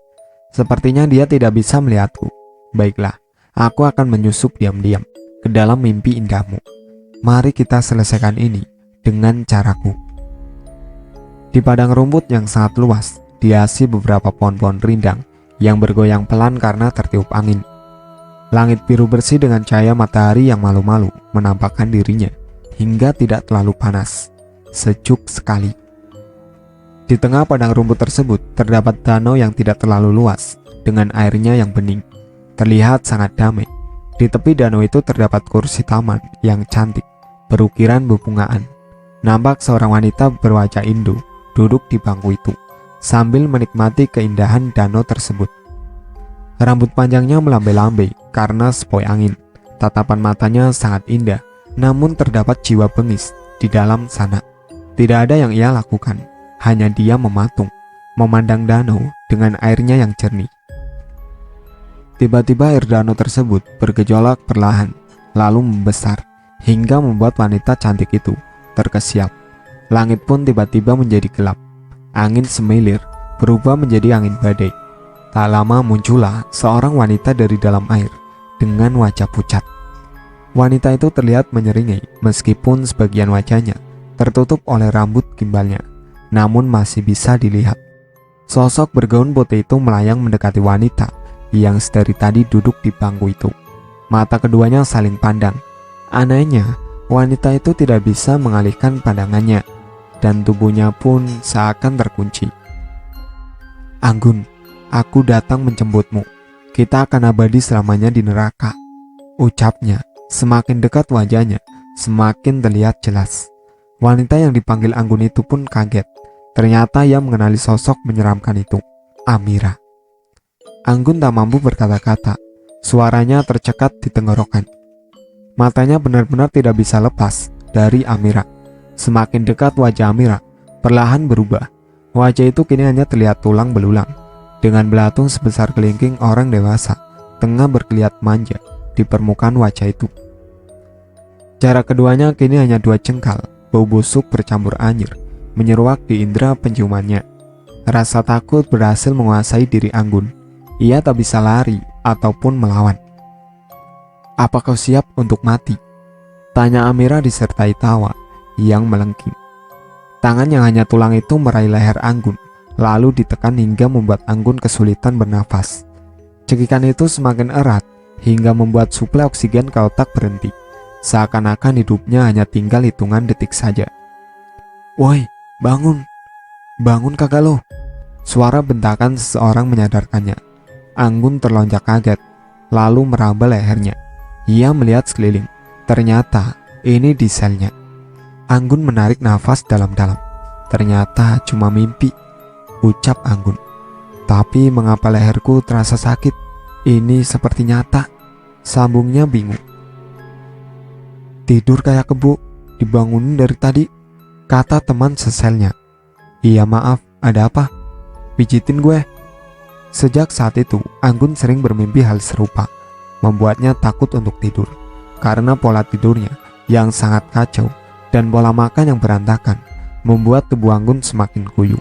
Speaker 1: Sepertinya dia tidak bisa melihatku. Baiklah, aku akan menyusup diam-diam ke dalam mimpi indahmu. Mari kita selesaikan ini dengan caraku. Di padang rumput yang sangat luas, dihiasi beberapa pohon-pohon rindang yang bergoyang pelan karena tertiup angin. Langit biru bersih dengan cahaya matahari yang malu-malu menampakkan dirinya hingga tidak terlalu panas, sejuk sekali. Di tengah padang rumput tersebut terdapat danau yang tidak terlalu luas dengan airnya yang bening. Terlihat sangat damai. Di tepi danau itu terdapat kursi taman yang cantik, berukiran bebungaan. Nampak seorang wanita berwajah Indo duduk di bangku itu sambil menikmati keindahan danau tersebut. Rambut panjangnya melambai-lambai karena sepoi angin. Tatapan matanya sangat indah, namun terdapat jiwa bengis di dalam sana. Tidak ada yang ia lakukan, hanya dia mematung, memandang danau dengan airnya yang jernih. Tiba-tiba air danau tersebut bergejolak perlahan, lalu membesar, hingga membuat wanita cantik itu terkesiap. Langit pun tiba-tiba menjadi gelap. Angin semilir berubah menjadi angin badai. Tak lama muncullah seorang wanita dari dalam air dengan wajah pucat. Wanita itu terlihat menyeringai meskipun sebagian wajahnya tertutup oleh rambut gimbalnya, namun masih bisa dilihat. Sosok bergaun putih itu melayang mendekati wanita yang sedari tadi duduk di bangku itu. Mata keduanya saling pandang. Anehnya, wanita itu tidak bisa mengalihkan pandangannya, dan tubuhnya pun seakan terkunci. "Anggun, aku datang menjemputmu. Kita akan abadi selamanya di neraka," ucapnya. Semakin dekat wajahnya, semakin terlihat jelas. Wanita yang dipanggil Anggun itu pun kaget. Ternyata ia mengenali sosok menyeramkan itu, Amira. Anggun tak mampu berkata-kata. Suaranya tercekat di tenggorokan. Matanya benar-benar tidak bisa lepas dari Amira. Semakin dekat wajah Amira, perlahan berubah. Wajah itu kini hanya terlihat tulang belulang, dengan belatung sebesar kelingking orang dewasa, tengah berkelihat manja di permukaan wajah itu. Jarak keduanya kini hanya 2 jengkal. Bau busuk bercampur anyir menyeruak di indera penciumannya. Rasa takut berhasil menguasai diri Anggun. Ia tak bisa lari ataupun melawan. "Apa kau siap untuk mati?" tanya Amira disertai tawa yang melengking. Tangan yang hanya tulang itu meraih leher Anggun, lalu ditekan hingga membuat Anggun kesulitan bernafas. Cekikan itu semakin erat hingga membuat suplai oksigen ke otak berhenti. Seakan-akan hidupnya hanya tinggal hitungan detik saja. "Woi, bangun! Bangun kagak lo!" Suara bentakan seseorang menyadarkannya. Anggun terlonjak kaget, lalu meraba lehernya. Ia melihat sekeliling. Ternyata ini di selnya. Anggun menarik nafas dalam-dalam. "Ternyata cuma mimpi," ucap Anggun. "Tapi mengapa leherku terasa sakit? Ini seperti nyata," sambungnya bingung. "Tidur kayak kebo, dibangunin dari tadi," kata teman seselnya. "Iya maaf, ada apa? Pijitin gue." Sejak saat itu, Anggun sering bermimpi hal serupa, membuatnya takut untuk tidur. Karena pola tidurnya yang sangat kacau dan pola makan yang berantakan, membuat tubuh Anggun semakin kuyup.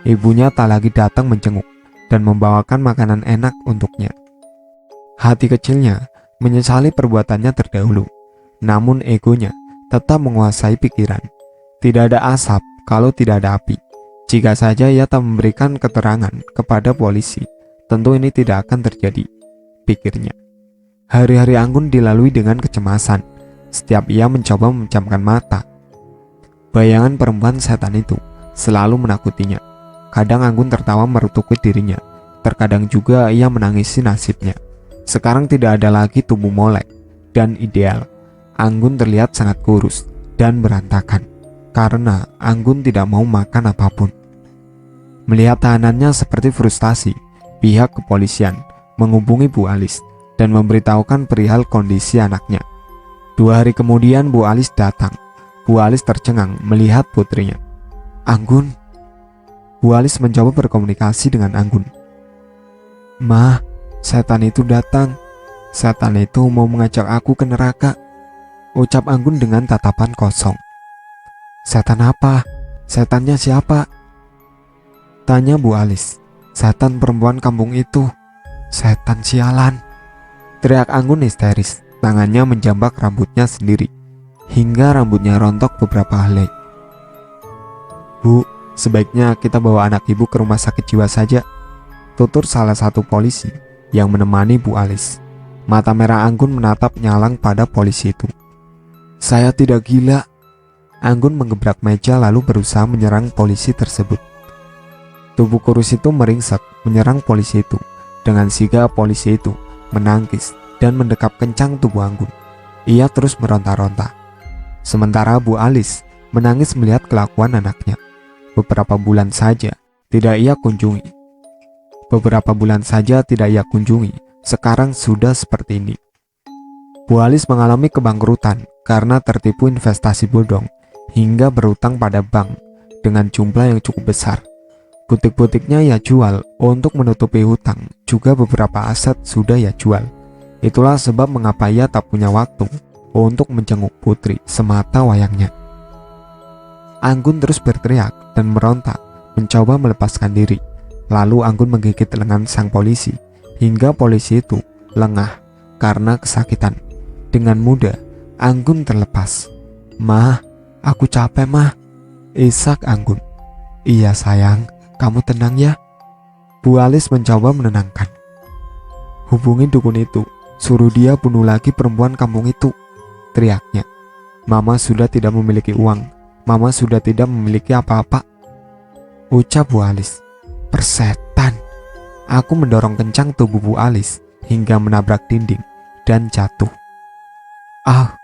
Speaker 1: Ibunya tak lagi datang menjenguk dan membawakan makanan enak untuknya. Hati kecilnya menyesali perbuatannya terdahulu, namun egonya tetap menguasai pikiran. Tidak ada asap kalau tidak ada api. Jika saja ia tak memberikan keterangan kepada polisi, tentu ini tidak akan terjadi, pikirnya. Hari-hari Anggun dilalui dengan kecemasan. Setiap ia mencoba memejamkan mata, bayangan perempuan setan itu selalu menakutinya. Kadang Anggun tertawa merutuki dirinya, terkadang juga ia menangisi nasibnya. Sekarang tidak ada lagi tubuh molek dan ideal. Anggun terlihat sangat kurus dan berantakan, karena Anggun tidak mau makan apapun. Melihat tahanannya seperti frustasi, pihak kepolisian menghubungi Bu Alis dan memberitahukan perihal kondisi anaknya. 2 hari kemudian Bu Alis datang. Bu Alis tercengang melihat putrinya. "Anggun." Bu Alis mencoba berkomunikasi dengan Anggun. "Ma, setan itu datang. Setan itu mau mengajak aku ke neraka," ucap Anggun dengan tatapan kosong. "Setan apa? Setannya siapa?" tanya Bu Alis. "Setan perempuan kampung itu. Setan sialan," teriak Anggun histeris. Tangannya menjambak rambutnya sendiri hingga rambutnya rontok beberapa helai. "Bu, sebaiknya kita bawa anak ibu ke rumah sakit jiwa saja," tutur salah satu polisi yang menemani Bu Alis. Mata merah Anggun menatap nyalang pada polisi itu. "Saya tidak gila." Anggun menggebrak meja lalu berusaha menyerang polisi tersebut. Tubuh kurus itu meringsek menyerang polisi itu. Dengan sigap polisi itu menangkis dan mendekap kencang tubuh Anggun. Ia terus meronta-ronta. Sementara Bu Alis menangis melihat kelakuan anaknya. Beberapa bulan saja tidak ia kunjungi. Sekarang sudah seperti ini. Bu Alis mengalami kebangkrutan karena tertipu investasi bodong hingga berutang pada bank dengan jumlah yang cukup besar. Butik-butiknya ia jual untuk menutupi hutang, juga beberapa aset sudah ia jual. Itulah sebab mengapa ia tak punya waktu untuk menjenguk putri semata wayangnya. Anggun terus berteriak dan meronta, mencoba melepaskan diri. Lalu Anggun menggigit lengan sang polisi, hingga polisi itu lengah karena kesakitan. Dengan mudah, Anggun terlepas. "Mah, aku capek mah," isak Anggun. "Iya sayang, kamu tenang ya." Bu Alis mencoba menenangkan. "Hubungi dukun itu, suruh dia bunuh lagi perempuan kampung itu," teriaknya. "Mama sudah tidak memiliki uang. Mama sudah tidak memiliki apa-apa," ucap Bu Alis. "Persetan." Aku mendorong kencang tubuh Bu Alis hingga menabrak dinding dan jatuh. "Ah!"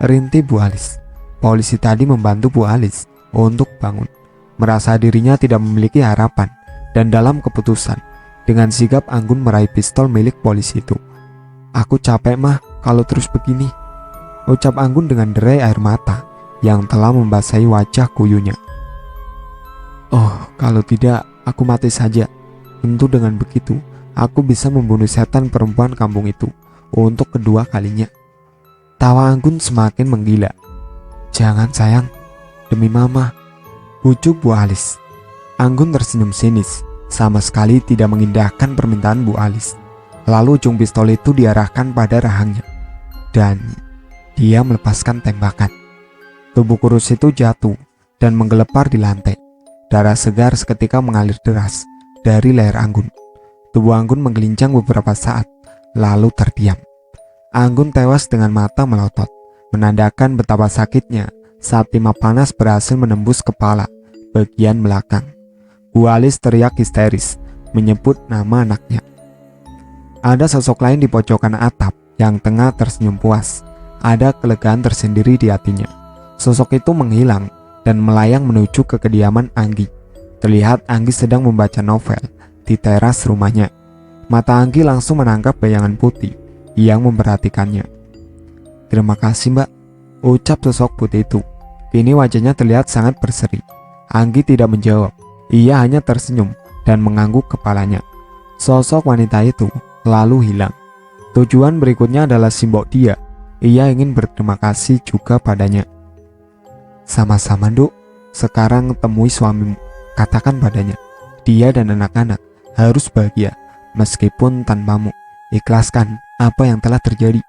Speaker 1: rintih Bu Alis. Polisi tadi membantu Bu Alis untuk bangun. Merasa dirinya tidak memiliki harapan dan dalam keputusan, dengan sigap Anggun meraih pistol milik polisi itu. "Aku capek mah kalau terus begini," ucap Anggun dengan derai air mata yang telah membasahi wajah kuyunya. "Oh, kalau tidak aku mati saja. Tentu dengan begitu aku bisa membunuh setan perempuan kampung itu untuk kedua kalinya." Tawa Anggun semakin menggila. "Jangan sayang, demi mama." ujuk Bu Alis. Anggun tersenyum sinis, sama sekali tidak mengindahkan permintaan Bu Alis. Lalu ujung pistol itu diarahkan pada rahangnya, dan dia melepaskan tembakan. Tubuh kurus itu jatuh dan menggelepar di lantai. Darah segar seketika mengalir deras dari leher Anggun. Tubuh Anggun menggelincang beberapa saat, lalu terdiam. Anggun tewas dengan mata melotot, menandakan betapa sakitnya saat timah panas berhasil menembus kepala bagian belakang. Bu Alis teriak histeris, menyebut nama anaknya. Ada sosok lain di pojokan atap yang tengah tersenyum puas. Ada kelegaan tersendiri di hatinya. Sosok itu menghilang dan melayang menuju ke kediaman Anggi. Terlihat Anggi sedang membaca novel di teras rumahnya. Mata Anggi langsung menangkap bayangan putih yang memperhatikannya. "Terima kasih, Mbak," ucap sosok putih itu. Kini wajahnya terlihat sangat berseri. Anggi tidak menjawab. Ia hanya tersenyum dan mengangguk kepalanya. Sosok wanita itu lalu hilang. Tujuan berikutnya adalah simbok dia. Ia ingin berterima kasih juga padanya. "Sama-sama, Duk. Sekarang temui suamimu. Katakan padanya, dia dan anak-anak harus bahagia meskipun tanpamu. Ikhlaskan apa yang telah terjadi,"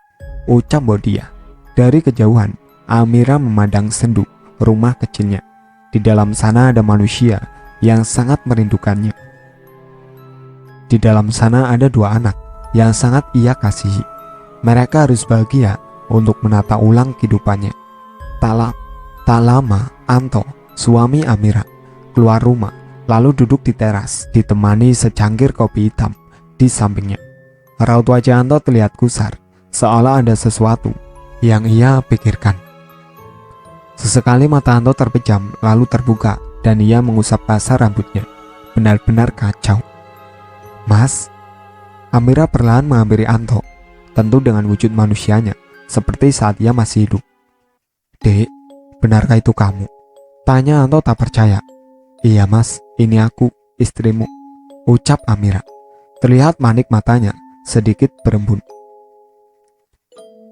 Speaker 1: ucap Bodia. Dari kejauhan, Amira memandang sendu rumah kecilnya. Di dalam sana ada manusia yang sangat merindukannya. Di dalam sana ada dua anak yang sangat ia kasihi. Mereka harus bahagia untuk menata ulang kehidupannya. Tak lama, Anto, suami Amira, keluar rumah lalu duduk di teras ditemani secangkir kopi hitam di sampingnya. Raut wajah Anto terlihat gusar, seolah ada sesuatu yang ia pikirkan. Sesekali mata Anto terpejam lalu terbuka dan ia mengusap basah rambutnya. Benar-benar kacau. "Mas?" Amira perlahan menghampiri Anto, tentu dengan wujud manusianya, seperti saat ia masih hidup. "Dek, benarkah itu kamu?" tanya Anto tak percaya. "Iya mas, ini aku, istrimu," ucap Amira. Terlihat manik matanya sedikit berembun.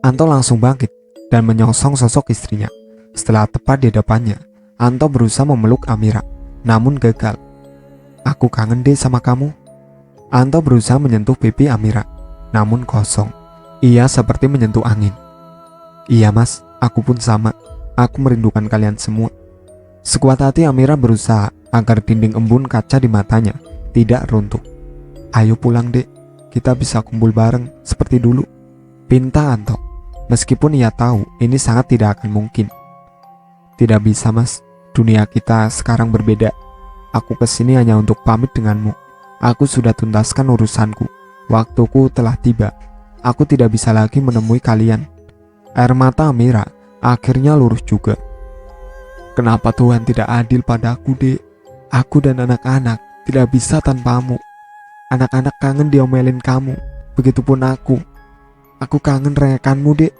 Speaker 1: Anto langsung bangkit dan menyongsong sosok istrinya. Setelah tepat di depannya, Anto berusaha memeluk Amira, namun gagal. "Aku kangen deh sama kamu." Anto berusaha menyentuh pipi Amira, namun kosong. Ia seperti menyentuh angin. "Iya mas, aku pun sama. Aku merindukan kalian semua." Sekuat hati Amira berusaha agar dinding embun kaca di matanya tidak runtuh. "Ayo pulang dek, kita bisa kumpul bareng seperti dulu," pinta Anto. Meskipun ia tahu ini sangat tidak akan mungkin. "Tidak bisa mas, dunia kita sekarang berbeda. Aku kesini hanya untuk pamit denganmu. Aku sudah tuntaskan urusanku. Waktuku telah tiba. Aku tidak bisa lagi menemui kalian." Air mata Amira akhirnya lurus juga. "Kenapa Tuhan tidak adil padaku, dek? Aku dan anak-anak tidak bisa tanpamu. Anak-anak kangen diomelin kamu. Begitupun aku. Aku kangen rayakanmu, dek."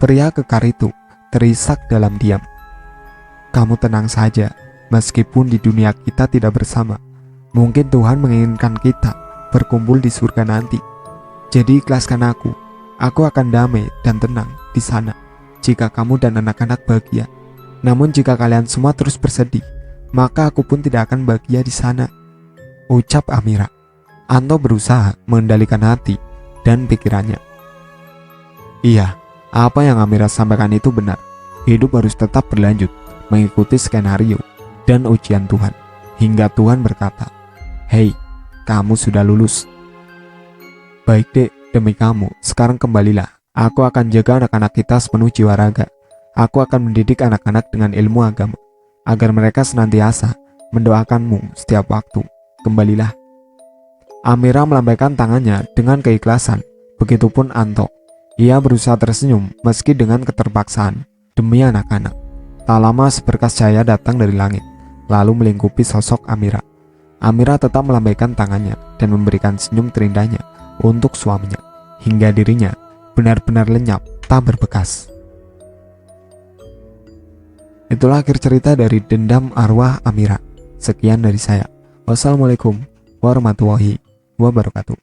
Speaker 1: Pria kekar itu terisak dalam diam. "Kamu tenang saja. Meskipun di dunia kita tidak bersama, mungkin Tuhan menginginkan kita berkumpul di surga nanti. Jadi ikhlaskan aku. Aku akan damai dan tenang di sana jika kamu dan anak-anak bahagia. Namun jika kalian semua terus bersedih, maka aku pun tidak akan bahagia di sana," ucap Amira. Anto berusaha mengendalikan hati dan pikirannya. Iya, apa yang Amira sampaikan itu benar. Hidup harus tetap berlanjut, mengikuti skenario dan ujian Tuhan, hingga Tuhan berkata, "Hei, kamu sudah lulus." "Baik dek, demi kamu, sekarang kembalilah. Aku akan jaga anak-anak kita sepenuh jiwa raga. Aku akan mendidik anak-anak dengan ilmu agama, agar mereka senantiasa mendoakanmu setiap waktu. Kembalilah." Amira melambaikan tangannya dengan keikhlasan, begitupun Anto. Ia berusaha tersenyum meski dengan keterpaksaan, demi anak-anak. Tak lama seberkas cahaya datang dari langit, lalu melingkupi sosok Amira. Amira tetap melambaikan tangannya dan memberikan senyum terindahnya untuk suaminya, hingga dirinya benar-benar lenyap tak berbekas. Itulah akhir cerita dari Dendam Arwah Amira. Sekian dari saya. Wassalamualaikum warahmatullahi wabarakatuh.